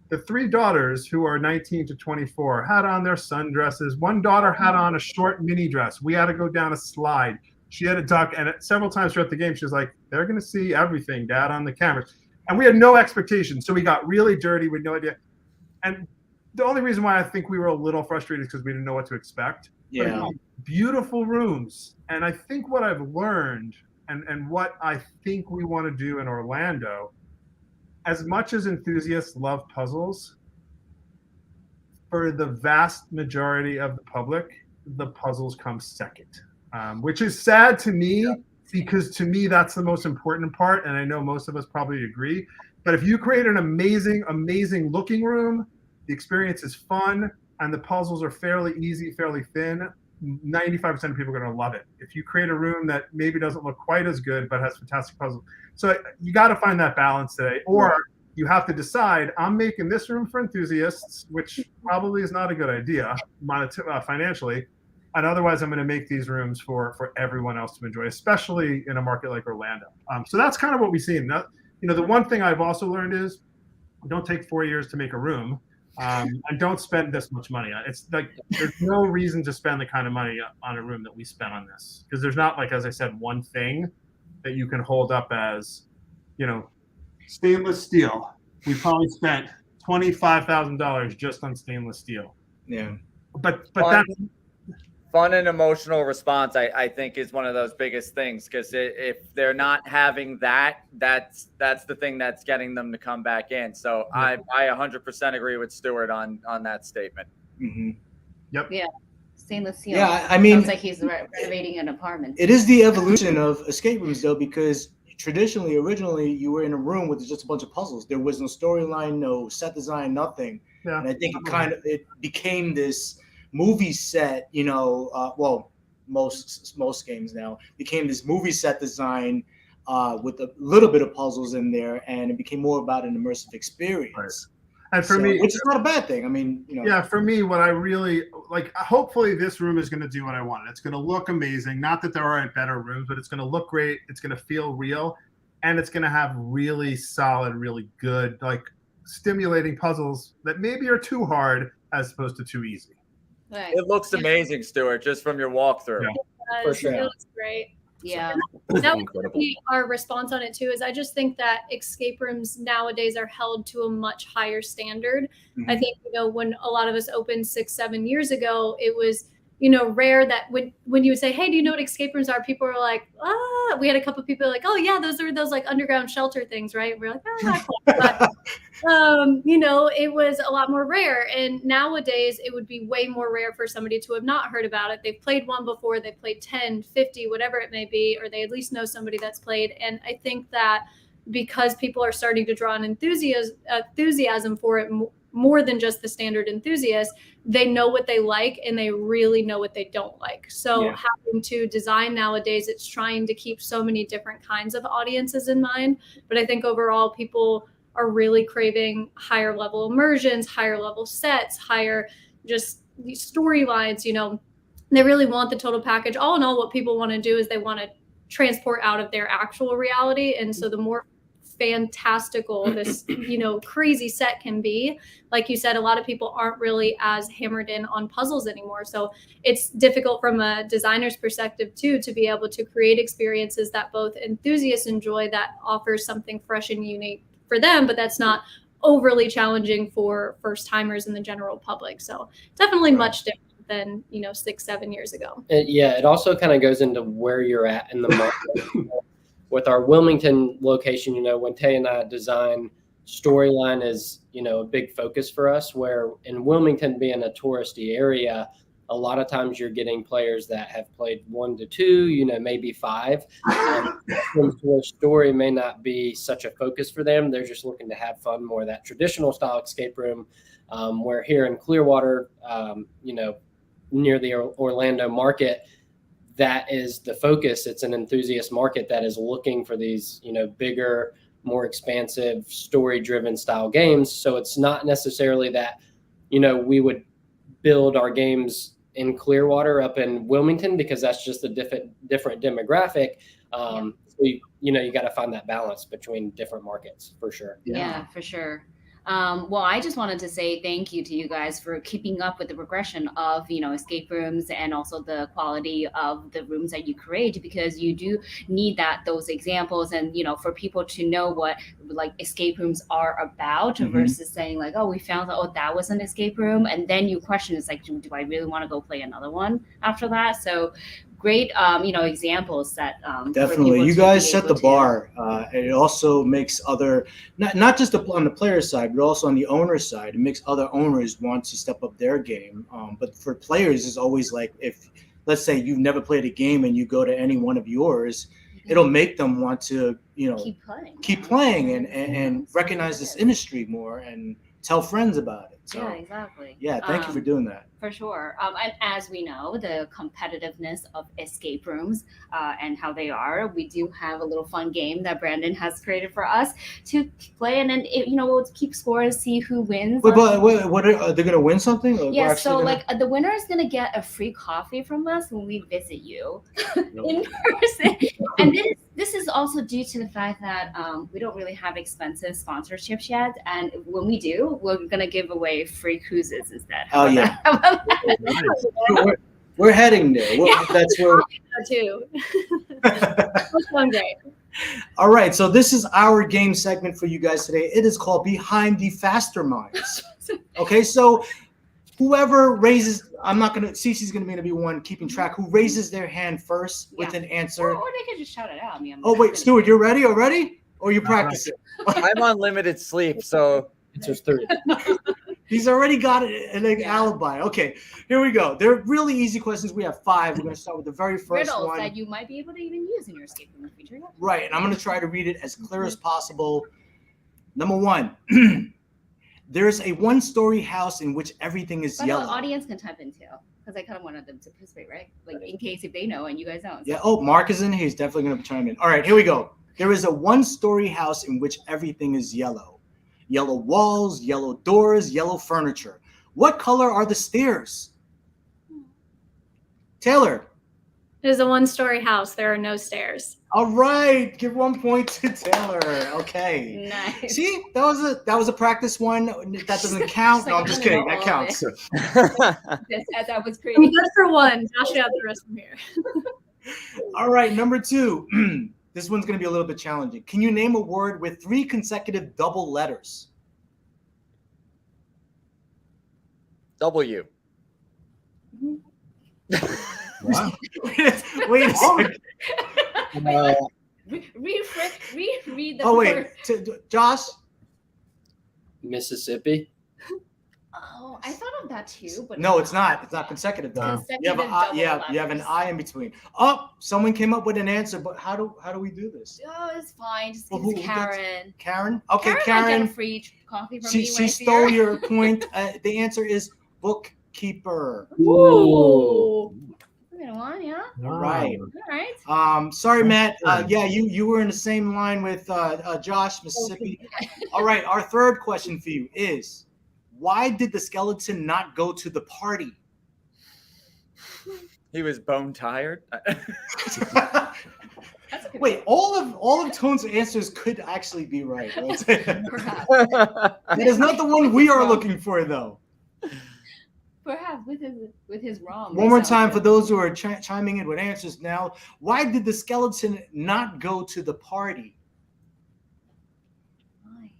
The 3 daughters, who are 19 to 24, had on their sundresses. One daughter had on a short mini dress. We had to go down a slide. She had to duck, and several times throughout the game, she was like, they're going to see everything, Dad, on the cameras. And we had no expectations, so we got really dirty with no idea. And the only reason why I think we were a little frustrated is because we didn't know what to expect. Yeah. But beautiful rooms. And I think what I've learned and what I think we want to do in Orlando, as much as enthusiasts love puzzles, for the vast majority of the public, the puzzles come second. Which is sad to me, because to me, that's the most important part. And I know most of us probably agree. But if you create an amazing, amazing looking room, the experience is fun, and the puzzles are fairly easy, fairly thin, 95% of people are going to love it. If you create a room that maybe doesn't look quite as good, but has fantastic puzzles. So you got to find that balance today. Or you have to decide, I'm making this room for enthusiasts, which probably is not a good idea financially. And otherwise, I'm going to make these rooms for everyone else to enjoy, especially in a market like Orlando. So that's kind of what we've seen. The one thing I've also learned is don't take 4 years to make a room, and don't spend this much money. It's like there's no reason to spend the kind of money on a room that we spent on this, because there's not, like, as I said, one thing that you can hold up as, stainless steel. We probably spent $25,000 just on stainless steel. Yeah. But that's fun and emotional response, I think, is one of those biggest things, because if they're not having that, that's the thing that's getting them to come back in. So I 100% agree with Stuart on that statement. Mm-hmm. Yep. Yeah. Stainless steel. Yeah, I mean, sounds like he's renovating an apartment. It is the evolution of escape rooms, though, because originally, you were in a room with just a bunch of puzzles. There was no storyline, no set design, nothing. Yeah. And I think it became this movie set, most games now became this movie set design with a little bit of puzzles in there, and it became more about an immersive experience. Right. And for me, which is not a bad thing. I mean, yeah, for me, what I really like, hopefully this room is going to do what I want. It's going to look amazing. Not that there aren't better rooms, but it's going to look great. It's going to feel real, and it's going to have really solid, really good, like stimulating puzzles that maybe are too hard as opposed to too easy. Right. It looks amazing, Stuart, just from your walkthrough. Yeah. For sure. It looks great. Yeah. That would be our response on it too, is I just think that escape rooms nowadays are held to a much higher standard. Mm-hmm. I think, when a lot of us opened 6-7 years ago, it was, rare that when you would say, hey, do you know what escape rooms are? People were like, we had a couple of people like, oh yeah, those are those like underground shelter things, right? We're like, but, it was a lot more rare. And nowadays it would be way more rare for somebody to have not heard about it. They've played one before, they've played 10, 50, whatever it may be, or they at least know somebody that's played. And I think that because people are starting to draw an enthusiasm for it more than just the standard enthusiast, they know what they like and they really know what they don't like. So having to design nowadays, it's trying to keep so many different kinds of audiences in mind. But I think overall people are really craving higher level immersions, higher level sets, higher just storylines, they really want the total package. All in all, what people want to do is they want to transport out of their actual reality. And so the more fantastical this crazy set can be, like you said, a lot of people aren't really as hammered in on puzzles anymore, so it's difficult from a designer's perspective too to be able to create experiences that both enthusiasts enjoy, that offers something fresh and unique for them, but that's not overly challenging for first timers and the general public. So definitely much different than 6-7 years ago. It also kind of goes into where you're at in the market. With our Wilmington location, when Tay and I design, storyline is, a big focus for us, where in Wilmington being a touristy area, a lot of times you're getting players that have played 1 to 2, maybe 5. Where story may not be such a focus for them. They're just looking to have fun, more that traditional style escape room. Where here in Clearwater, near the Orlando market, that is the focus. It's an enthusiast market that is looking for these, bigger, more expansive, story-driven style games. So it's not necessarily that, we would build our games in Clearwater up in Wilmington, because that's just a different demographic. So you got to find that balance between different markets for sure. Yeah, for sure. Well, I just wanted to say thank you to you guys for keeping up with the progression of, escape rooms, and also the quality of the rooms that you create, because you do need those examples, and, for people to know what like escape rooms are about, versus saying like, oh, we found that was an escape room. And then you question, it's like, do I really want to go play another one after that? So great, examples that definitely you guys set the bar. It also makes other, not just on the player side, but also on the owner side, it makes other owners want to step up their game. But for players, it's always like, if let's say you've never played a game and you go to any one of yours, it'll make them want to keep playing and recognize this industry more and tell friends about it. So yeah, exactly. Yeah, thank you for doing that. For sure. And as we know, the competitiveness of escape rooms and how they are, we do have a little fun game that Brandon has created for us to play. And then, we'll keep score and see who wins. Wait, what are they going to win something? Or yeah, so the winner is going to get a free coffee from us when we visit you in person. And this is also due to the fact that we don't really have expensive sponsorships yet. And when we do, we're going to give away free cruises instead. Oh, yeah. We're heading there. That's where. Too. That's one great. All right, so this is our game segment for you guys today. It is called Behind the MasterMinds. Okay, so whoever raises, Cece's going to be one keeping track. Who raises their hand first with an answer? Or they could just shout it out. I mean, wait, Stuart, you're ready already? Or you practicing? I'm on limited sleep, so it's just 3. He's already got an alibi. Okay, here we go. They're really easy questions. We have 5. We're going to start with the very first riddles one. that you might be able to even use in your escape room in the future. Yeah. Right, and I'm going to try to read it as clear as possible. Number 1. There's a 1-story house in which everything is yellow. The audience can type in too, because I kind of wanted them to participate, right? Like in case if they know and you guys don't. So. Yeah. Oh, Mark is in here. He's definitely going to chime in. All right, here we go. There is a 1-story house in which everything is yellow. Yellow walls, yellow doors, yellow furniture. What color are the stairs? Taylor. It is a 1-story house. There are no stairs. All right, give 1 point to Taylor. Okay. Nice. See, that was a practice one. That doesn't count. No, I'm just kidding. That counts. As I was creating. Good for 1. Josh out the rest from here. All right, number 2. This one's going to be a little bit challenging. Can you name a word with 3 consecutive double letters? W. Wow. Wait a second. Read the wait. Josh? Mississippi. Oh, I thought of that too, but no, it's not. It's not consecutive. You have an I in between. Oh, someone came up with an answer, but how do we do this? Oh, it's fine. Just give it to Karen. Karen? Okay, Karen. Might get a free coffee from me. She stole your point. The answer is bookkeeper. Ooh. One, yeah. All right. All right. Sorry, Matt. You were in the same line with Josh, Mississippi. All right. Our third question for you is, why did the skeleton not go to the party? He was bone tired. Wait, all of Tone's answers could actually be right. Perhaps. That is not the one we are looking for, though. Perhaps with his wrong. One more time for those who are chiming in with answers now. Why did the skeleton not go to the party? Why?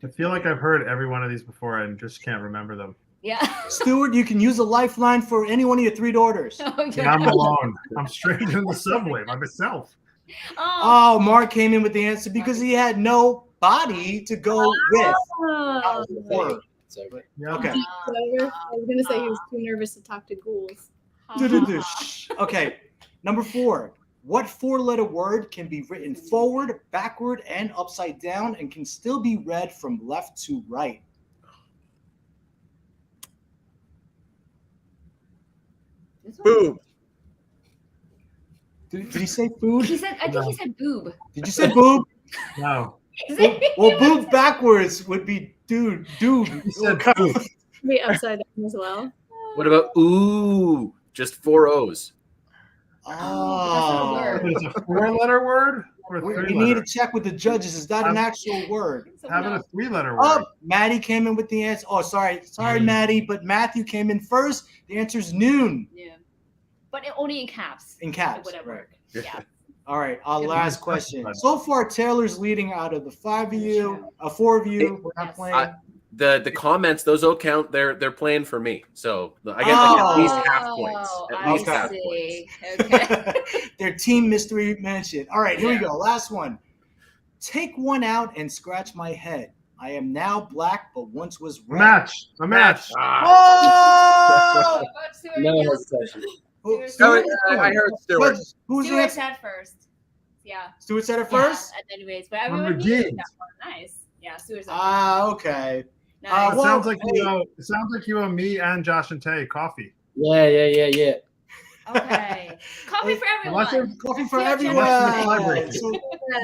I feel like I've heard every one of these before and just can't remember them. Yeah. Stuart, you can use a lifeline for any one of your 3 daughters. Okay. And I'm alone. I'm straight in the subway by myself. Oh, Mark came in with the answer because he had no body to go with. Oh. Yeah. Okay. I was going to say he was too nervous to talk to ghouls. Okay. Number 4. What 4-letter word can be written forward, backward, and upside down and can still be read from left to right? Boob. Did he say food? I think he said boob. Did you say boob? No. Well, boob backwards would be dude. He said Be upside down as well. What about ooh? Just 4 O's. Oh. It's a 4-letter word or a 3-letter? We need to check with the judges. Is that an actual word? Having a 3-letter word. Oh, Maddie came in with the answer. Oh, sorry, Maddie, but Matthew came in first. The answer is noon. Yeah. But only in caps. In caps. Whatever. Right. Yeah. All right, our last question. So far, Taylor's leading out of the 5 of you, 4 of you. We're not playing. The comments, those all count. They're playing for me, so I get at least half points. At least half points. Okay. Their team mystery mention. All right, here we go. Last one. Take one out and scratch my head. I am now black, but once was red. A match. Oh! No hesitation. I heard Stuart. Stuart said first. Yeah. Stuart said it first? Yeah, anyways, but everyone knew that one. Nice. Yeah, Stuart said okay. Nice. It sounds like you owe me and Josh and Tay coffee. Yeah. Okay. Coffee for everyone. Coffee for Yeah, everyone. So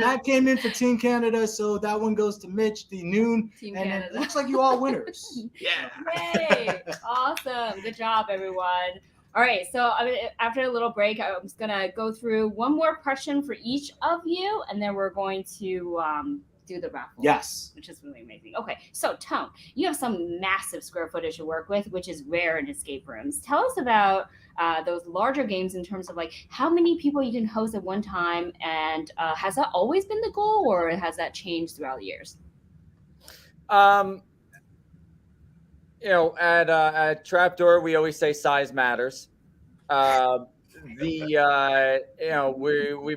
Matt came in for Team Canada, so that one goes to Mitch, the noon. Team and Canada. it looks like you all winners. Yeah. Yay! Awesome. Good job, everyone. All right. So after a little break, I'm just going to go through one more question for each of you, and then we're going to do the raffle. Yes. Which is really amazing. Okay. So, Tone, you have some massive square footage to work with, which is rare in escape rooms. Tell us about those larger games in terms of like how many people you can host at one time, and has that always been the goal, or has that changed throughout the years? At Trapdoor, we always say size matters. We've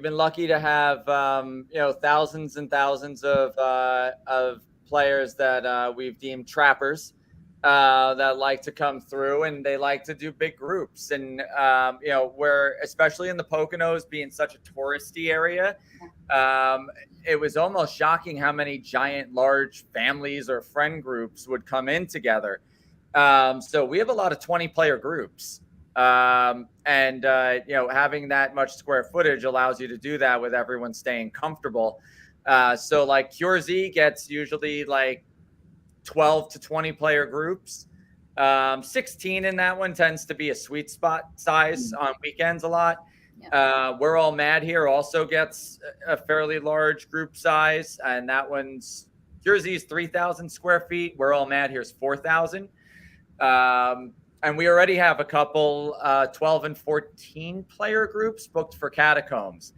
been lucky to have thousands and thousands of players that we've deemed trappers that like to come through, and they like to do big groups. And we're especially in the Poconos, being such a touristy area. It was almost shocking how many giant, large families or friend groups would come in together. So we have a lot of 20-player groups. Having that much square footage allows you to do that with everyone staying comfortable. So like Purzycki gets usually like 12 to 20-player groups. 16 in that one tends to be a sweet spot size on weekends a lot. Yep. We're All Mad here also gets a fairly large group size, and that one's Purzycki's 3,000 square feet. We're All Mad here's 4,000. And we already have a couple 12 and 14 player groups booked for Catacombs.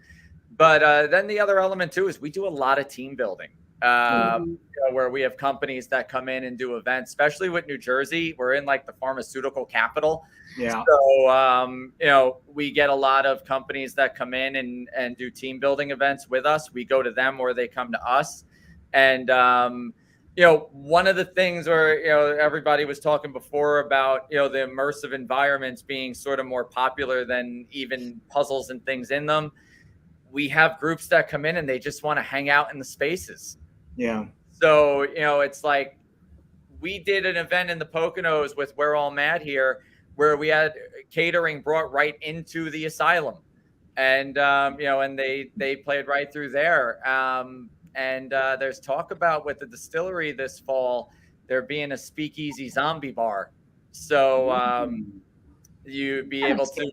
But then the other element too is we do a lot of team building, where we have companies that come in and do events, especially with New Jersey. We're in like the pharmaceutical capital. Yeah. So, we get a lot of companies that come in and do team building events with us. We go to them or they come to us. And, one of the things where, everybody was talking before about, the immersive environments being sort of more popular than even puzzles and things in them. We have groups that come in and they just want to hang out in the spaces. Yeah. So, it's like we did an event in the Poconos with We're All Mad here where we had catering brought right into the asylum. And, and they played right through there. And there's talk about with the distillery this fall, there being a speakeasy zombie bar. So you'd be able to do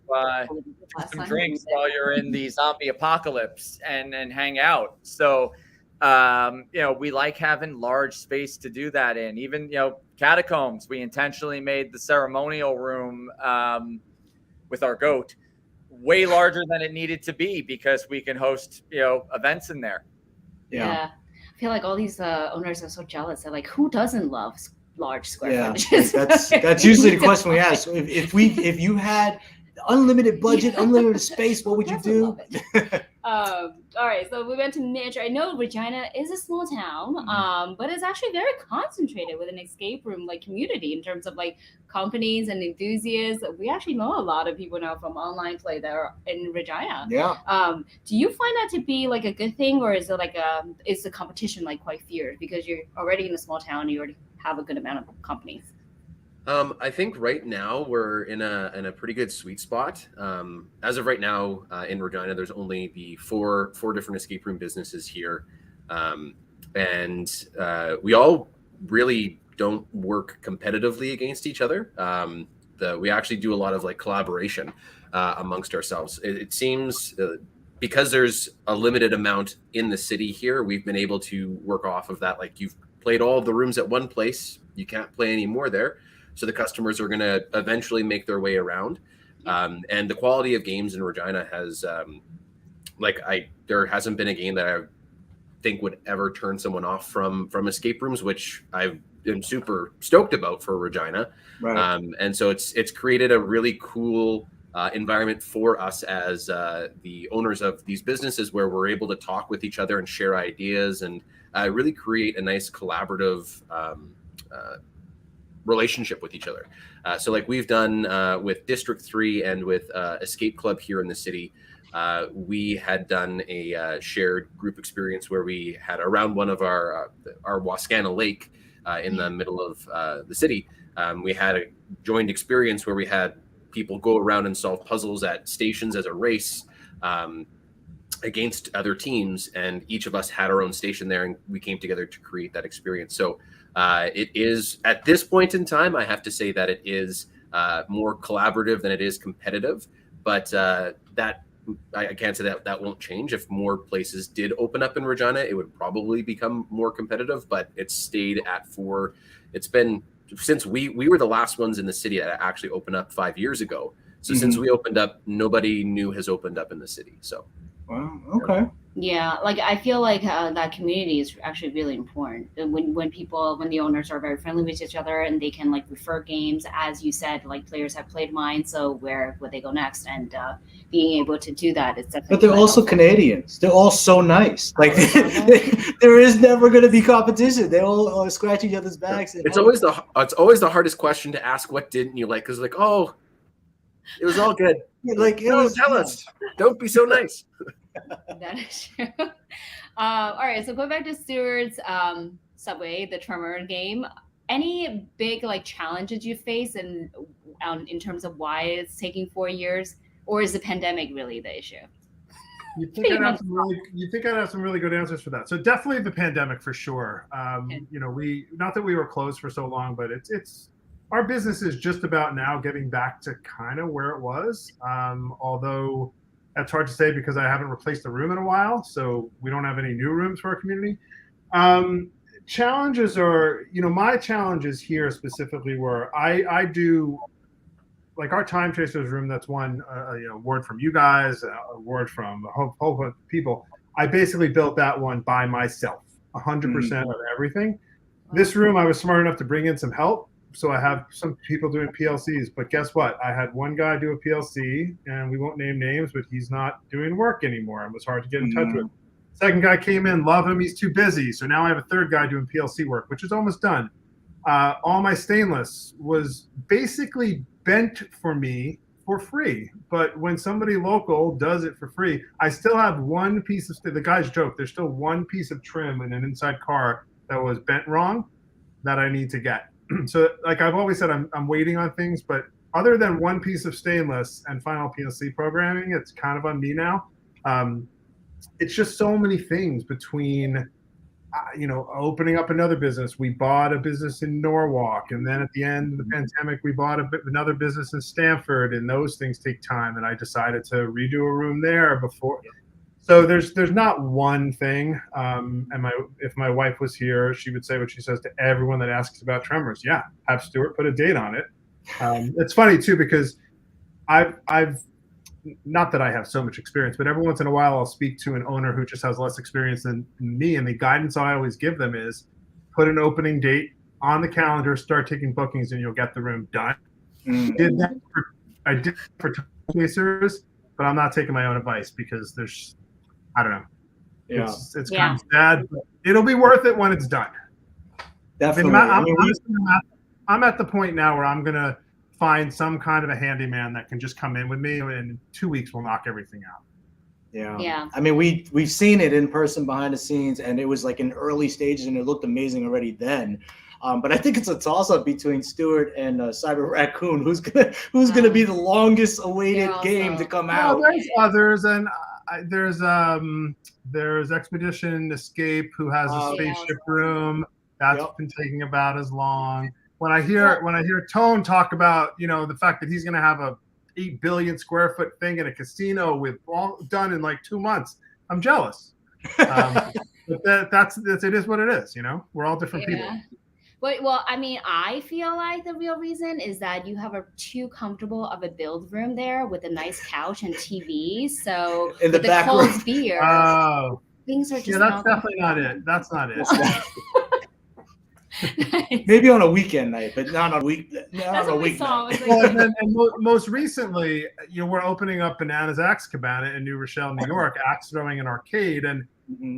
some drinks while you're in the zombie apocalypse and hang out. So, we like having large space to do that in. Even, Catacombs, we intentionally made the ceremonial room with our goat way larger than it needed to be because we can host, events in there. Yeah. I feel like all these owners are so jealous. They're like, who doesn't love large square footages? That's usually the question we ask. So if you had unlimited budget, unlimited space, what would you do? All right, so we went to Mitch. I know Regina is a small town, but it's actually very concentrated with an escape room like community in terms of like companies and enthusiasts. We actually know a lot of people now from online play that are in Regina. Yeah. Do you find that to be like a good thing, or is it like is the competition like quite fierce because you're already in a small town and you already have a good amount of companies? I think right now we're in a pretty good sweet spot. As of right now, in Regina, there's only the four different escape room businesses here, and we all really don't work competitively against each other. We actually do a lot of like collaboration amongst ourselves. It seems because there's a limited amount in the city here, we've been able to work off of that. Like you've played all of the rooms at one place, you can't play any more there. So the customers are going to eventually make their way around. And the quality of games in Regina has, there hasn't been a game that I think would ever turn someone off from escape rooms, which I am super stoked about for Regina. Right. And so it's created a really cool environment for us as the owners of these businesses where we're able to talk with each other and share ideas and really create a nice collaborative relationship with each other. So like we've done with District 3 and with Escape Club here in the city, we had done a shared group experience where we had around one of our Wascana Lake, in the middle of the city. We had a joined experience where we had people go around and solve puzzles at stations as a race against other teams, and each of us had our own station there, and we came together to create that experience. So it is, at this point in time, I have to say that it is more collaborative than it is competitive, but that I can't say that won't change. If more places did open up in Regina, it would probably become more competitive, but it's stayed at 4. It's been since we were the last ones in the city that actually opened up 5 years ago. So since we opened up, nobody new has opened up in the city. So. Wow. Okay. Yeah, like I feel like that community is actually really important. When the owners are very friendly with each other and they can like refer games, as you said, like players have played mine, so where would they go next? And being able to do that, it's definitely. But they're also helpful. Canadians. They're all so nice. Like there is never going to be competition. They all scratch each other's backs. It's always the hardest question to ask. What didn't you like? Because like, oh, it was all good. Like tell us. Don't be so nice. That is true. All right, so going back to Stuart's Subway, the Tremor game. Any big like challenges you face in terms of why it's taking 4 years, or is the pandemic really the issue? You think I'd have some really good answers for that. So definitely the pandemic for sure. You know, not that we were closed for so long, but it's our business is just about now getting back to kind of where it was. Although that's hard to say because I haven't replaced a room in a while, so we don't have any new rooms for our community. Challenges are, you know, my challenges here specifically were I do, like our Time Chasers room, that's one award from you guys, award from a whole bunch of people. I basically built that one by myself, 100% of everything. This room, I was smart enough to bring in some help. So I have some people doing PLCs, but guess what? I had one guy do a PLC, and we won't name names, but he's not doing work anymore. It was hard to get in touch with. Second guy came in, love him, he's too busy. So now I have a third guy doing PLC work, which is almost done. All my stainless was basically bent for me for free. But when somebody local does it for free, I still have one piece of, the guys joke, there's still one piece of trim in an inside car that was bent wrong that I need to get. So like I've always said, I'm waiting on things, but other than one piece of stainless and final PLC programming, it's kind of on me now. It's just so many things between, opening up another business. We bought a business in Norwalk, and then at the end of the pandemic, we bought another business in Stamford, and those things take time. And I decided to redo a room there before. So there's not one thing. And if my wife was here, she would say what she says to everyone that asks about Tremors. Yeah, have Stuart put a date on it. It's funny too because I've not that I have so much experience, but every once in a while I'll speak to an owner who just has less experience than me, and the guidance I always give them is put an opening date on the calendar, start taking bookings, and you'll get the room done. I did for Time Chasers, but I'm not taking my own advice because I don't know. Yeah. It's kind of sad, but it'll be worth it when it's done. Definitely. I'm at the point now where I'm going to find some kind of a handyman that can just come in with me, and in 2 weeks we'll knock everything out. Yeah. I mean, we've seen it in person behind the scenes, and it was like in early stages, and it looked amazing already then. But I think it's a toss-up between Stuart and Cyber Raccoon. Who's gonna be the longest awaited game to come out? There's others, and there's Expedition Escape, who has a spaceship room that's been taking about as long. When I hear Tone talk about the fact that he's going to have a 8 billion square foot thing in a casino with all done in like 2 months, I'm jealous. But it is what it is. We're all different people. Well, I mean, I feel like the real reason is that you have too comfortable of a build room there with a nice couch and TV. So in the back room, beer, things are just that's definitely not it. That's not it. Maybe on a weekend night, but not on a week. That's what we saw. And most recently, we're opening up Banana's Axe Cabana in New Rochelle, New York, axe throwing an arcade, and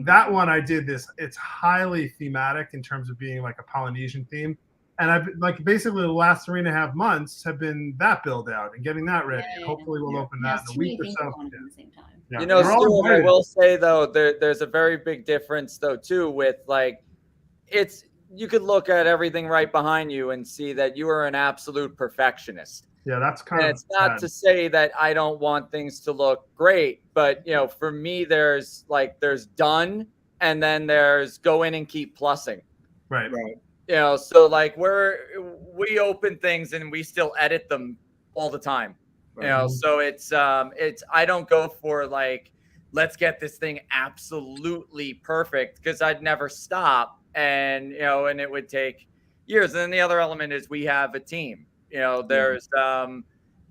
that one I did this. It's highly thematic in terms of being like a Polynesian theme, and I've basically the last 3.5 months have been that build out and getting that ready. And hopefully we'll open that in a week or so. Yeah. Stuart, I will say though, there's a very big difference though too with like it's you could look at everything right behind you and see that you are an absolute perfectionist. Yeah, that's kind and of. It's not to say that I don't want things to look great, but for me, there's done, and then there's go in and keep plussing. Right. So like we open things and we still edit them all the time. Right. So it's I don't go for like, let's get this thing absolutely perfect, because I'd never stop, and and it would take years. And then the other element is we have a team. There's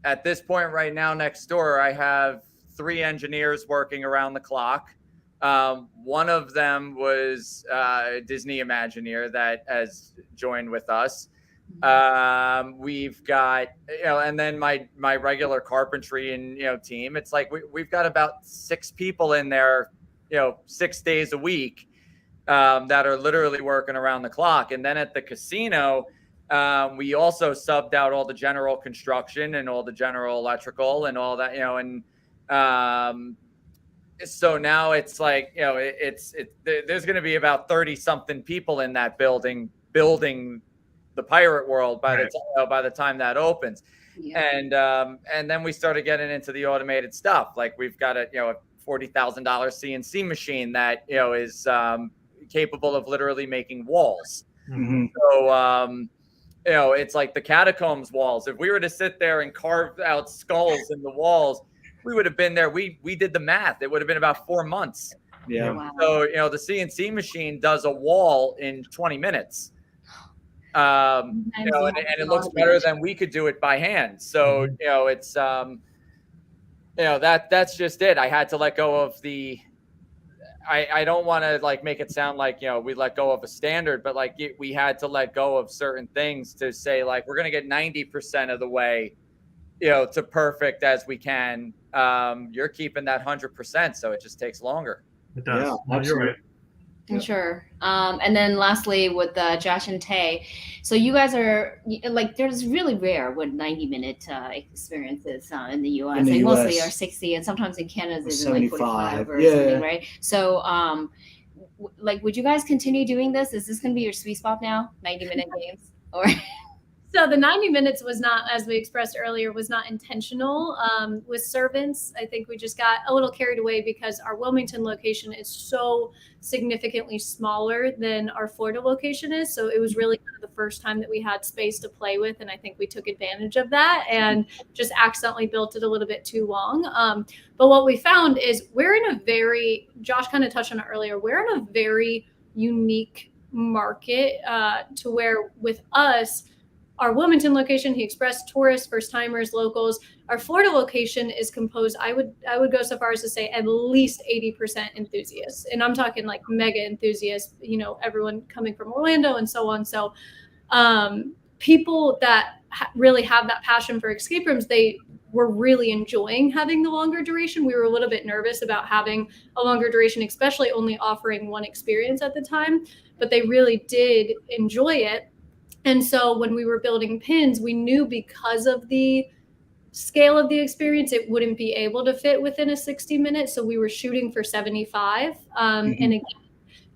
at this point right now next door, I have 3 engineers working around the clock. One of them was a Disney Imagineer that has joined with us. We've got, and then my regular carpentry and, team. It's like we've got about 6 people in there, 6 days a week, that are literally working around the clock. And then at the casino, we also subbed out all the general construction and all the general electrical and all that, so now it's like, there's going to be about 30 something people in that building building the pirate world by the time that opens. Yeah. And then we started getting into the automated stuff. Like we've got a $40,000 CNC machine that is capable of literally making walls. Mm-hmm. So it's like the Catacombs walls. If we were to sit there and carve out skulls in the walls, we would have been there. We did the math. It would have been about 4 months. Yeah. Wow. So the CNC machine does a wall in 20 minutes. And it looks better than we could do it by hand. So it's that's just it. I had to let go of the. I don't want to like make it sound like we let go of a standard, but like we had to let go of certain things to say like we're gonna get 90% of the way, to perfect as we can. You're keeping that 100%, so it just takes longer. It does. Yeah, no, you're right. Sure. And then lastly with Josh and Tay, so you guys are like, there's really rare with 90-minute experiences in the US. Like mostly are 60, and sometimes in Canada it's like 45 or something, right? So like, would you guys continue doing this? Is this going to be your sweet spot now, 90-minute games? Or So the 90 minutes was not, as we expressed earlier, was not intentional. With servants, I think we just got a little carried away because our Wilmington location is so significantly smaller than our Florida location is. So it was really kind of the first time that we had space to play with. And I think we took advantage of that and just accidentally built it a little bit too long. But what we found is we're in a very, Josh kind of touched on it earlier, we're in a very unique market to where with us, our Wilmington location, he expressed tourists, first timers, locals. Our Florida location is composed, I would go so far as to say at least 80% enthusiasts. And I'm talking like mega enthusiasts, everyone coming from Orlando and so on. So people that really have that passion for escape rooms, they were really enjoying having the longer duration. We were a little bit nervous about having a longer duration, especially only offering one experience at the time, but they really did enjoy it. And so when we were building pins, we knew because of the scale of the experience, it wouldn't be able to fit within a 60 minutes. So we were shooting for 75. And again,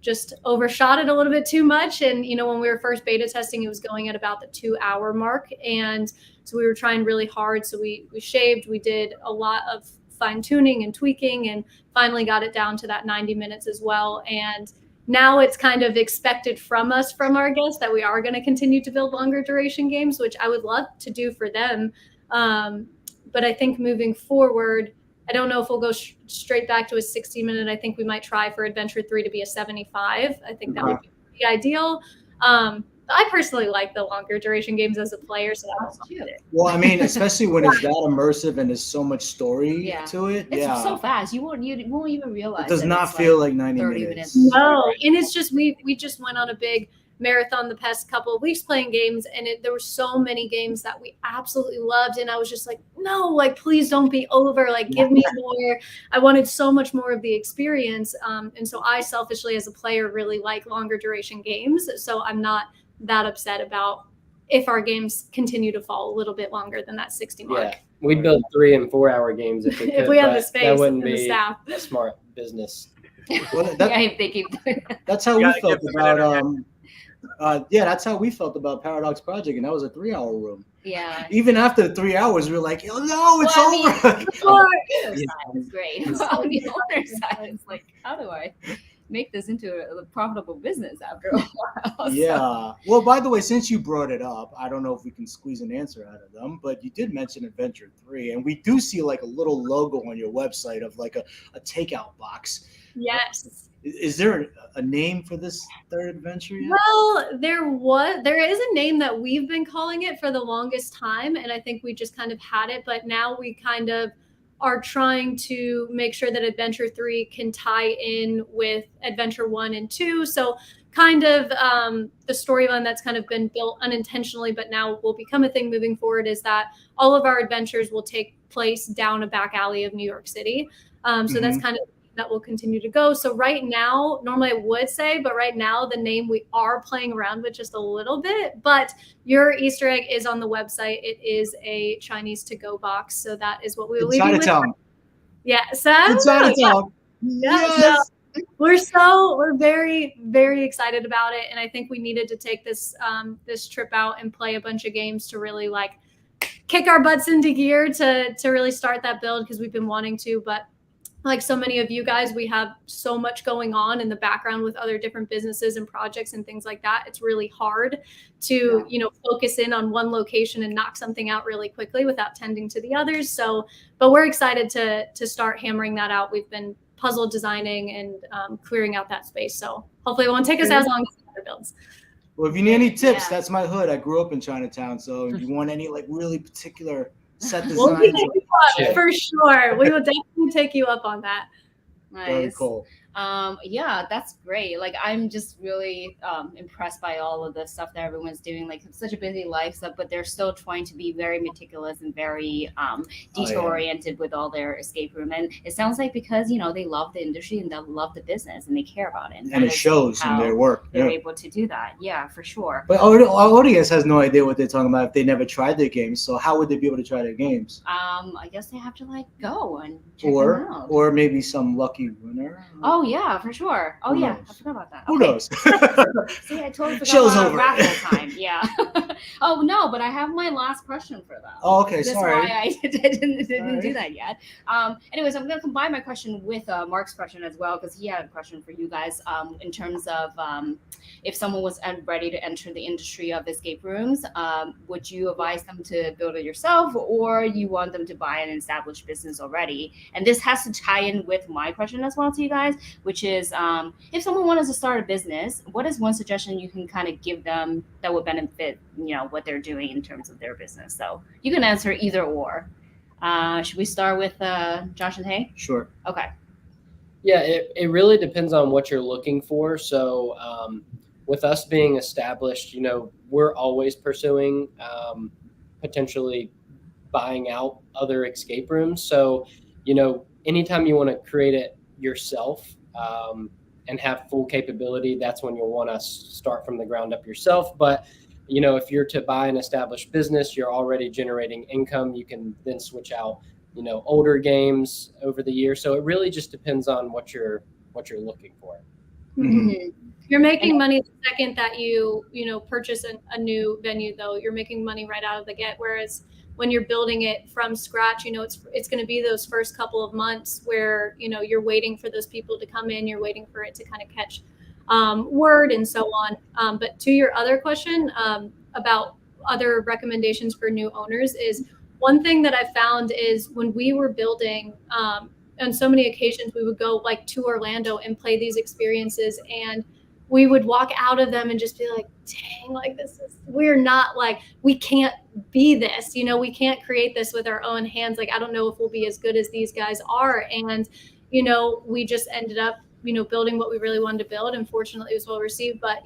just overshot it a little bit too much. And, when we were first beta testing, it was going at about the 2-hour mark. And so we were trying really hard. So we shaved, we did a lot of fine tuning and tweaking, and finally got it down to that 90 minutes as well. And now it's kind of expected from us, from our guests, that we are going to continue to build longer duration games, which I would love to do for them. But I think moving forward, I don't know if we'll go straight back to a 60-minute. I think we might try for Adventure 3 to be a 75. I think that would be pretty ideal. I personally like the longer duration games as a player, so that's it. Well, I mean, especially when it's that immersive and there's so much story to it. It's so fast. You won't even realize. It does not feel like 90 minutes. No, and it's just we just went on a big marathon the past couple of weeks playing games, and there were so many games that we absolutely loved, and I was just like, no, like please don't be over, like give me more. I wanted so much more of the experience, and so I selfishly as a player really like longer duration games, so I'm not that upset about if our games continue to fall a little bit longer than that 60 mark. Yeah, we'd build 3 and 4 hour games if we could. If we have the space, that wouldn't and be the staff. a smart business. Well, If they keep doing that. That's how we felt about Yeah, that's how we felt about Paradox Project, and that was a 3-hour room. Yeah. Even after the 3 hours, we were like, oh, no, it's over. It's great. On the owner side, it's like, how do I make this into a profitable business after a while? Yeah. Well, by the way, since you brought it up, I don't know if we can squeeze an answer out of them, but you did mention Adventure 3, and we do see like a little logo on your website of like a takeout box. Yes. Is there a name for this third adventure yet? Well, there is a name that we've been calling it for the longest time, and I think we just kind of had it, but now we kind of are trying to make sure that Adventure 3 can tie in with Adventure 1 and 2. So kind of the storyline that's kind of been built unintentionally, but now will become a thing moving forward, is that all of our adventures will take place down a back alley of New York City. So that's kind of that will continue to go. So right now, normally I would say, but right now the name we are playing around with just a little bit, but your Easter egg is on the website. It is a Chinese to-go box. So that is what we will leave you with. Yeah. So Chinatown. Yes. So we're very, very excited about it. And I think we needed to take this, this trip out and play a bunch of games to really like kick our butts into gear to really start that build, because we've been wanting to, but like so many of you guys, we have so much going on in the background with other different businesses and projects and things like that. It's really hard to, focus in on one location and knock something out really quickly without tending to the others. So, but we're excited to start hammering that out. We've been puzzle designing and clearing out that space. So hopefully it won't take us as long as the other builds. Well, if you need any tips, that's my hood. I grew up in Chinatown. So if you want any like really particular set designs, we'll take you up, for sure. We will definitely take you up on that. Nice. Very cool. Yeah, that's great. Like, I'm just really impressed by all of the stuff that everyone's doing. Like, it's such a busy life stuff, but they're still trying to be very meticulous and very detail oriented with all their escape room. And it sounds like because they love the industry and they love the business and they care about it, and it shows in their work. They're able to do that. Yeah, for sure. But our audience has no idea what they're talking about if they never tried their games. So how would they be able to try their games? I guess they have to like go and check them out. Or maybe some lucky winner. Oh yeah, for sure. Oh yeah, I forgot about that. Who knows? See, I totally forgot Show's about over. RAFFLE time. Yeah. Oh no, but I have my last question for them. Oh, okay, That's sorry. why I didn't do that yet. Anyways, I'm gonna combine my question with Mark's question as well, because he had a question for you guys. In terms of if someone was ready to enter the industry of escape rooms, would you advise them to build it yourself, or you want them to buy an established business already? And this has to tie in with my question as well to you guys, which is if someone wanted to start a business, what is one suggestion you can kind of give them that would benefit what they're doing in terms of their business? So you can answer either or. Should we start with Josh and Hay? Sure. Okay. Yeah, it really depends on what you're looking for. So with us being established, we're always pursuing potentially buying out other escape rooms. So, anytime you want to create it yourself and have full capability, that's when you'll want to start from the ground up yourself. But, if you're to buy an established business, you're already generating income, you can then switch out, older games over the year. So it really just depends on what you're looking for. Mm-hmm. You're making money the second that you purchase a new venue, though. You're making money right out of the get. Whereas when you're building it from scratch, it's going to be those first couple of months where, you're waiting for those people to come in. You're waiting for it to kind of catch word and so on. But to your other question about other recommendations for new owners, is one thing that I found is when we were building, on so many occasions, we would go like to Orlando and play these experiences, and we would walk out of them and just be like, dang, like we're not like, we can't be this, we can't create this with our own hands. Like, I don't know if we'll be as good as these guys are. And, we just ended up, building what we really wanted to build. And fortunately it was well received, but,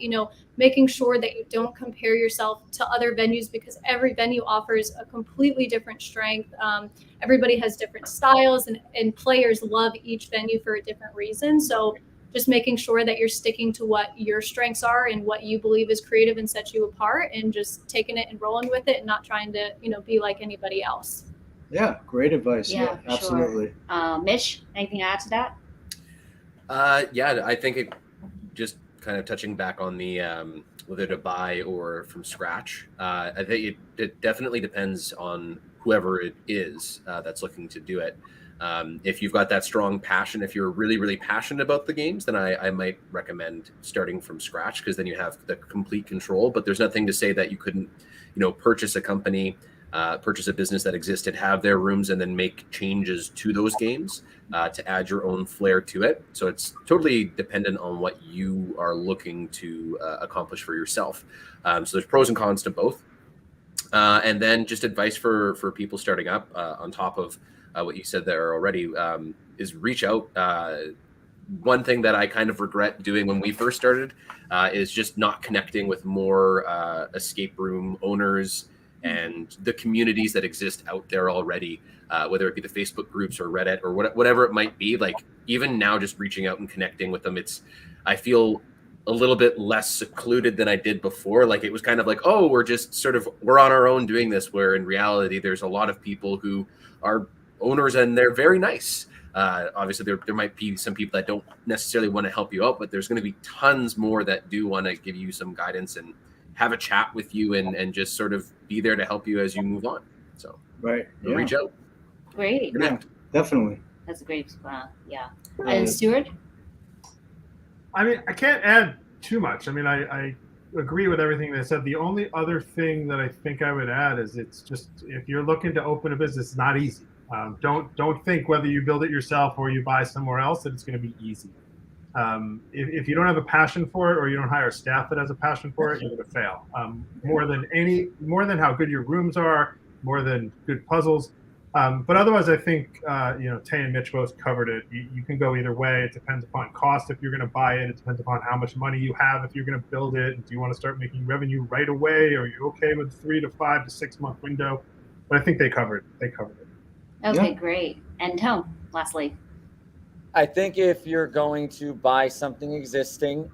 making sure that you don't compare yourself to other venues, because every venue offers a completely different strength. Everybody has different styles, and players love each venue for a different reason. So just making sure that you're sticking to what your strengths are and what you believe is creative and sets you apart, and just taking it and rolling with it and not trying to, be like anybody else. Yeah, great advice. Yeah, absolutely. Sure. Mitch, anything to add to that? Yeah, I think it just kind of touching back on the whether to buy or from scratch, I think it definitely depends on whoever it is that's looking to do it. If you've got that strong passion, if you're really, really passionate about the games, then I might recommend starting from scratch, because then you have the complete control. But there's nothing to say that you couldn't, purchase a company, purchase a business that existed, have their rooms, and then make changes to those games to add your own flair to it. So it's totally dependent on what you are looking to accomplish for yourself. So there's pros and cons to both. And then just advice for people starting up on top of what you said there already, is reach out. One thing that I kind of regret doing when we first started is just not connecting with more escape room owners and the communities that exist out there already, whether it be the Facebook groups or Reddit or whatever it might be. Like, even now, just reaching out and connecting with them, I feel a little bit less secluded than I did before. Like, it was kind of like, oh, we're on our own doing this, where in reality, there's a lot of people who are owners and they're very nice. Obviously, there might be some people that don't necessarily want to help you out, but there's going to be tons more that do want to give you some guidance and have a chat with you and just sort of be there to help you as you move on. So reach out. Great. Yeah, definitely. That's a great yeah. And Stuart? I mean, I can't add too much. I mean, I agree with everything they said. The only other thing that I think I would add is, it's just, if you're looking to open a business, it's not easy. Don't think whether you build it yourself or you buy somewhere else that it's going to be easy. If you don't have a passion for it, or you don't hire staff that has a passion for it, you're going to fail. More than how good your rooms are, more than good puzzles. But otherwise, I think Tay and Mitch both covered it. You can go either way. It depends upon cost if you're going to buy it. It depends upon how much money you have if you're going to build it. Do you want to start making revenue right away, or are you okay with 3 to 5 to 6 month window? But I think they covered it. Okay, great. And Tom, lastly. I think if you're going to buy something existing,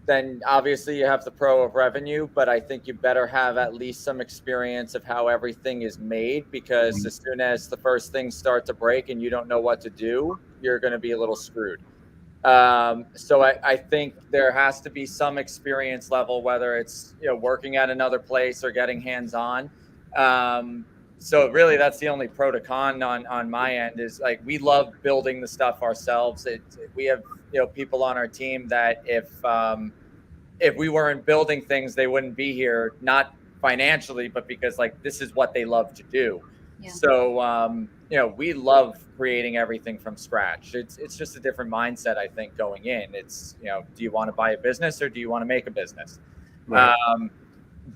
then obviously you have the pro of revenue, but I think you better have at least some experience of how everything is made, because as soon as the first things start to break and you don't know what to do, you're going to be a little screwed. So I think there has to be some experience level, whether it's working at another place or getting hands-on. So really, that's the only pro to con on my end, is like, we love building the stuff ourselves. We have people on our team that if we weren't building things, they wouldn't be here, not financially, but because like this is what they love to do. Yeah. So we love creating everything from scratch. It's just a different mindset, I think, going in. It's do you want to buy a business or do you want to make a business? Right.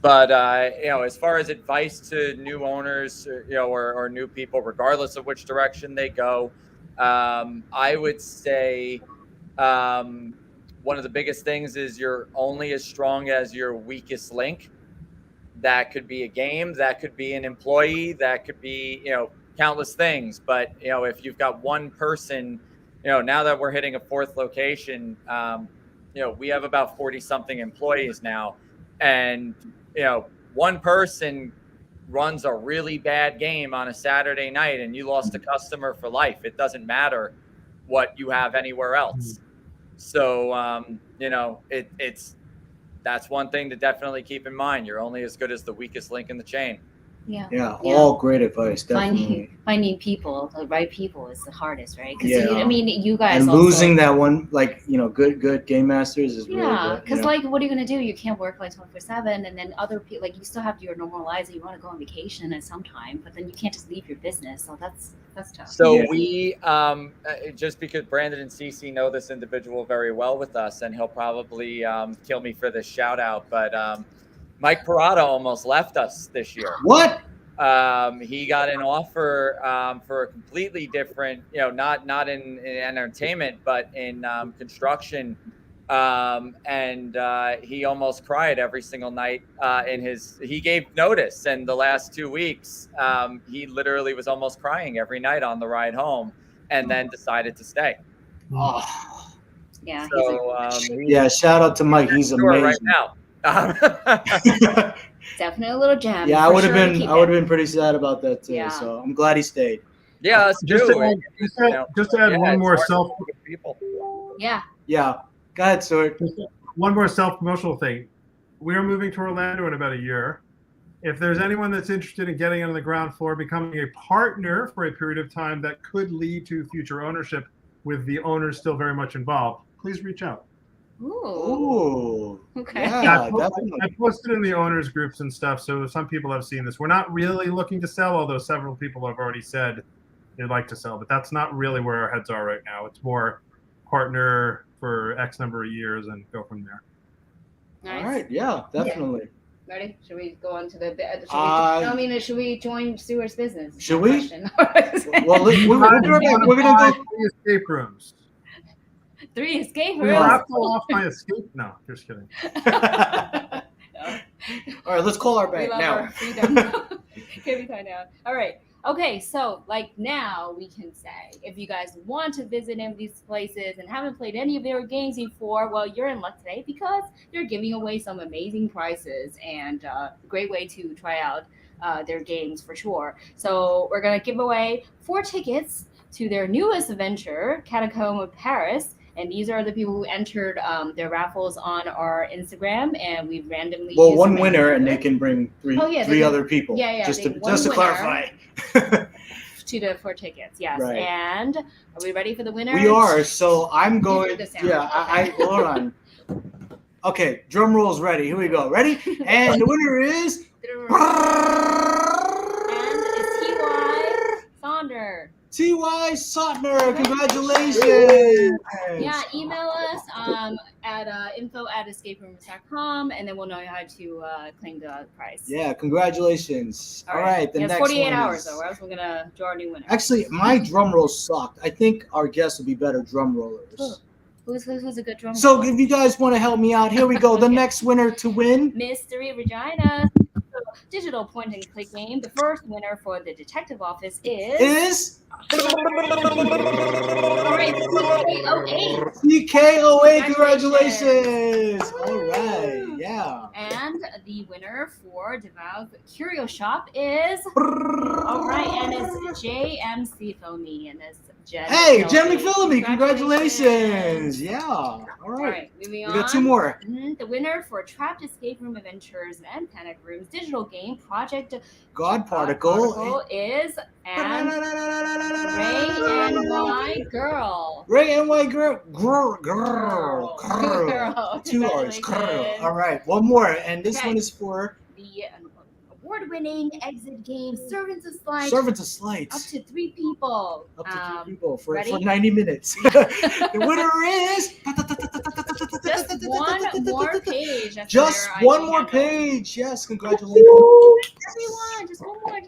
But as far as advice to new owners, or new people, regardless of which direction they go, I would say one of the biggest things is you're only as strong as your weakest link. That could be a game, that could be an employee, that could be countless things. But if you've got one person, now that we're hitting a 4th location, we have about 40 something employees now. And, one person runs a really bad game on a Saturday night and you lost a customer for life. It doesn't matter what you have anywhere else. So, that's one thing to definitely keep in mind. You're only as good as the weakest link in the chain. Yeah, all great advice. Definitely. Finding people, the right people, is the hardest, right? Because you guys and losing that one, good game masters is really because what are you gonna do? You can't work 24/7, and then other people, you still have your normal lives. You want to go on vacation at some time, but then you can't just leave your business. So that's tough. So we just because Brandon and Cece know this individual very well with us, and he'll probably kill me for this shout out, but Mike Parada almost left us this year. What? He got an offer for a completely different, not in entertainment, but in construction. And he almost cried every single night he gave notice. And the last 2 weeks, he literally was almost crying every night on the ride home, and then decided to stay. Oh. Yeah. So, shout out to Mike. He's amazing right now. Definitely a little jam. Yeah, I would have been pretty sad about that too. Yeah. So I'm glad he stayed. Yeah, that's just to add one more self. Yeah. Yeah. Go ahead, Stuart. One more self-promotional thing. We are moving to Orlando in about a year. If there's anyone that's interested in getting on the ground floor, becoming a partner for a period of time that could lead to future ownership with the owners still very much involved, please reach out. Ooh. Okay. Yeah, I posted in the owners groups and stuff, so some people have seen this. We're not really looking to sell, although several people have already said they'd like to sell, but that's not really where our heads are right now. It's more partner for X number of years and go from there. Nice. All right. Yeah, definitely. Ready? Should we go on to the? Should we join Stuart's business? Should we? Well, we're gonna go 3 escape rooms. 3 escape We rooms. have to off my escape. No, just kidding. All right, let's call our bank We love now. our freedom. Can we find out? All right. Okay, so like now we can say if you guys want to visit any of these places and haven't played any of their games before, well, you're in luck today because they're giving away some amazing prizes and a great way to try out their games for sure. So we're going to give away 4 tickets to their newest adventure, Catacombs of Paris. And these are the people who entered their raffles on our Instagram, and we've randomly. Well, one winner, and they can bring 3 three other people. Yeah. Just to one clarify. To the 4 tickets, yes. Right. And are we ready for the winner? We are. So I'm going. the sound. Yeah, I hold on. Okay, drum rolls ready. Here we go. Ready? And the winner is. And it's T.Y. Sonder. T.Y. Sotner, congratulations! Yeah, email us at info@escaperoomers.com, and then we'll know how to claim the prize. Yeah, congratulations. All right, the it's next 48 one hours, is... though, or else we're going to draw a new winner. Actually, my drum roll sucked. I think our guests would be better drum rollers. Who's a good drum So roller? if you guys want to help me out, here we go. The next winner to win. Mystery Regina. Digital point and click game. The first winner for the detective office is CK08. Congratulations! All right, yeah. And the winner for Devout Curio Shop is all right, and it's JMC Filmy, and it's Jen. Hey, Jen McPhillamy, congratulations! Yeah. All right. Moving We on. got 2 more. The winner for Trapped Escape Room Adventures and Panic Rooms digital game Project God Particle is and Ray and Y Girl. Ray and White Girl. Girl. 2 R's. Girl. All right, one more, and this one is for the award-winning exit game Servants of Slight. Servants of Slight. Up to 3 people. Up to 3 people for ready? 90 minutes. The winner is just one more page. That's just where one I more have page. Yes, congratulations. Everyone, just one more.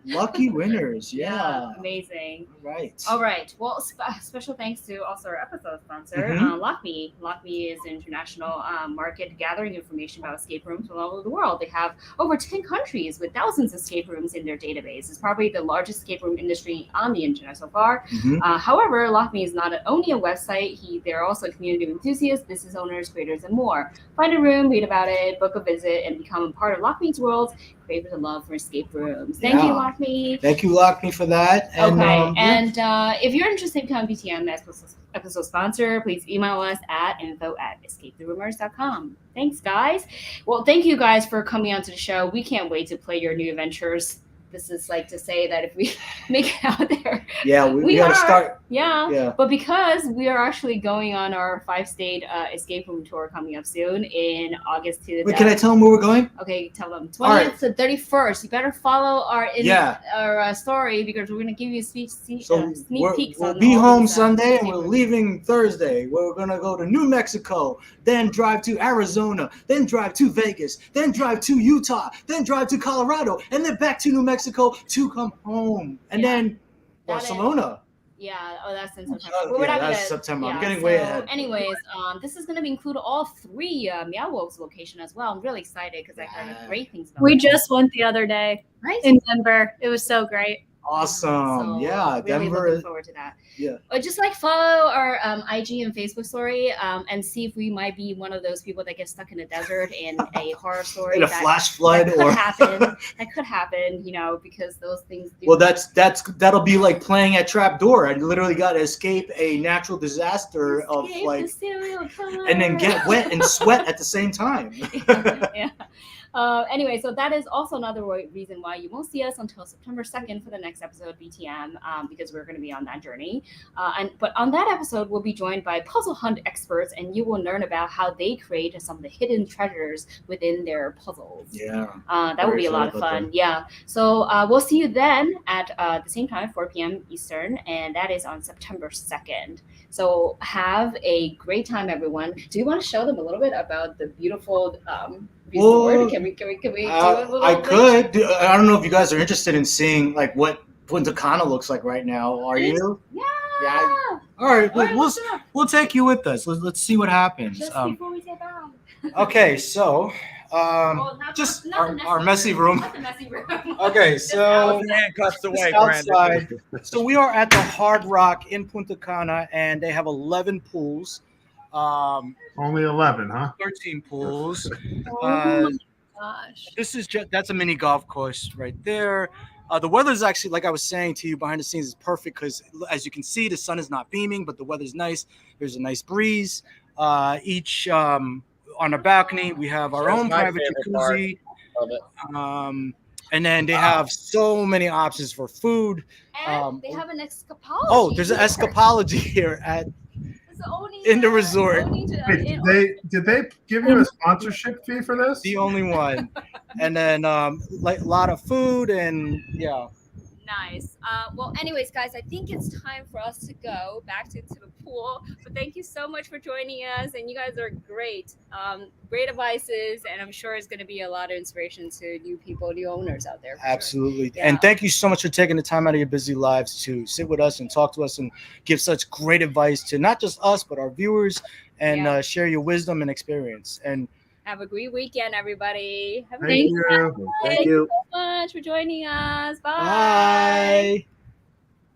Lucky winners. Yeah. Amazing. Right. All right. Well, special thanks to also our episode sponsor, LockMe. LockMe is an international market gathering information about escape rooms from all over the world. They have over 10 countries with thousands of escape rooms in their database. It's probably the largest escape room industry on the internet so far. However, LockMe is not only a website. They're also a community of enthusiasts, business owners, creators, and more. Find a room, read about it, book a visit, and become a part of LockMe's world. Crave the love for escape rooms. Thank you, LockMe. Thank you, LockMe, for that. And, if you're interested in becoming BTM episode sponsor, please email us at info@escapetheroomers.com. Thanks, guys. Well, thank you guys for coming onto the show. We can't wait to play your new adventures. This is like to say that if we make it out there, we got to start. Yeah, but because we are actually going on our 5-state escape room tour coming up soon in August to the. Wait, can I tell them where we're going? Okay, tell them 20th to 31st. You better follow our story because we're gonna give you sneak peeks. We'll be home Sunday and we're leaving Thursday. We're gonna go to New Mexico, then drive to Arizona, then drive to Vegas, then drive to Utah, then drive to Colorado, and then back to New Mexico to come home, and then Barcelona. That's in September. That's September. I'm getting way ahead. Anyways, this is going to include all 3 Meow Wolves location as well. I'm really excited because I heard great things about it. We just went the other day in Denver. It was so great. Awesome. So, Yeah, really Denver. looking forward to that. Yeah. Just like follow our IG and Facebook story and see if we might be one of those people that get stuck in the desert in a horror story. In a flash flood, that could happen. That could happen, because those things do. Well, that'll be like playing at Trapdoor. I literally got to escape a natural disaster of like, and then get wet and sweat at the same time. Yeah. Anyway, so that is also another reason why you won't see us until September 2nd for the next episode of BTM, because we're going to be on that journey. But on that episode, we'll be joined by puzzle hunt experts, and you will learn about how they create some of the hidden treasures within their puzzles. Yeah. That will be a lot of fun. Yeah. So we'll see you then at the same time, 4 p.m. Eastern, and that is on September 2nd. So have a great time, everyone. Do you want to show them a little bit about the beautiful resort? Can we do a little I bit? could. I don't know if you guys are interested in seeing like what Punta Cana looks like right now. Are you? Yeah. All right. We'll take you with us. Let's see what happens. Just before we sit down. Okay. So, just our messy room. Not the messy room. Okay. So handcuffs away, outside. Brandon. So we are at the Hard Rock in Punta Cana, and they have 11 pools. Only 11, huh? 13 pools. Oh my gosh. That's a mini golf course right there. The weather is actually, like I was saying to you behind the scenes, is perfect because as you can see, the sun is not beaming, but the weather's nice. There's a nice breeze. Each on a balcony, we have our own private jacuzzi. Love it. And then they have so many options for food. And they have an escapology. Oh, there's an escapology here in the resort. Wait, did they give you a sponsorship fee for this? The only one. And then like a lot of food and yeah. Nice. Well, anyways, guys, I think it's time for us to go back to the pool. But thank you so much for joining us, and you guys are great. Great advices, and I'm sure it's going to be a lot of inspiration to new people, new owners out there. Absolutely. Sure. Yeah. And thank you so much for taking the time out of your busy lives to sit with us and talk to us and give such great advice to not just us, but our viewers, and share your wisdom and experience. And have a great weekend, everybody. Thank you. Thank you so much for joining us. Bye. Bye.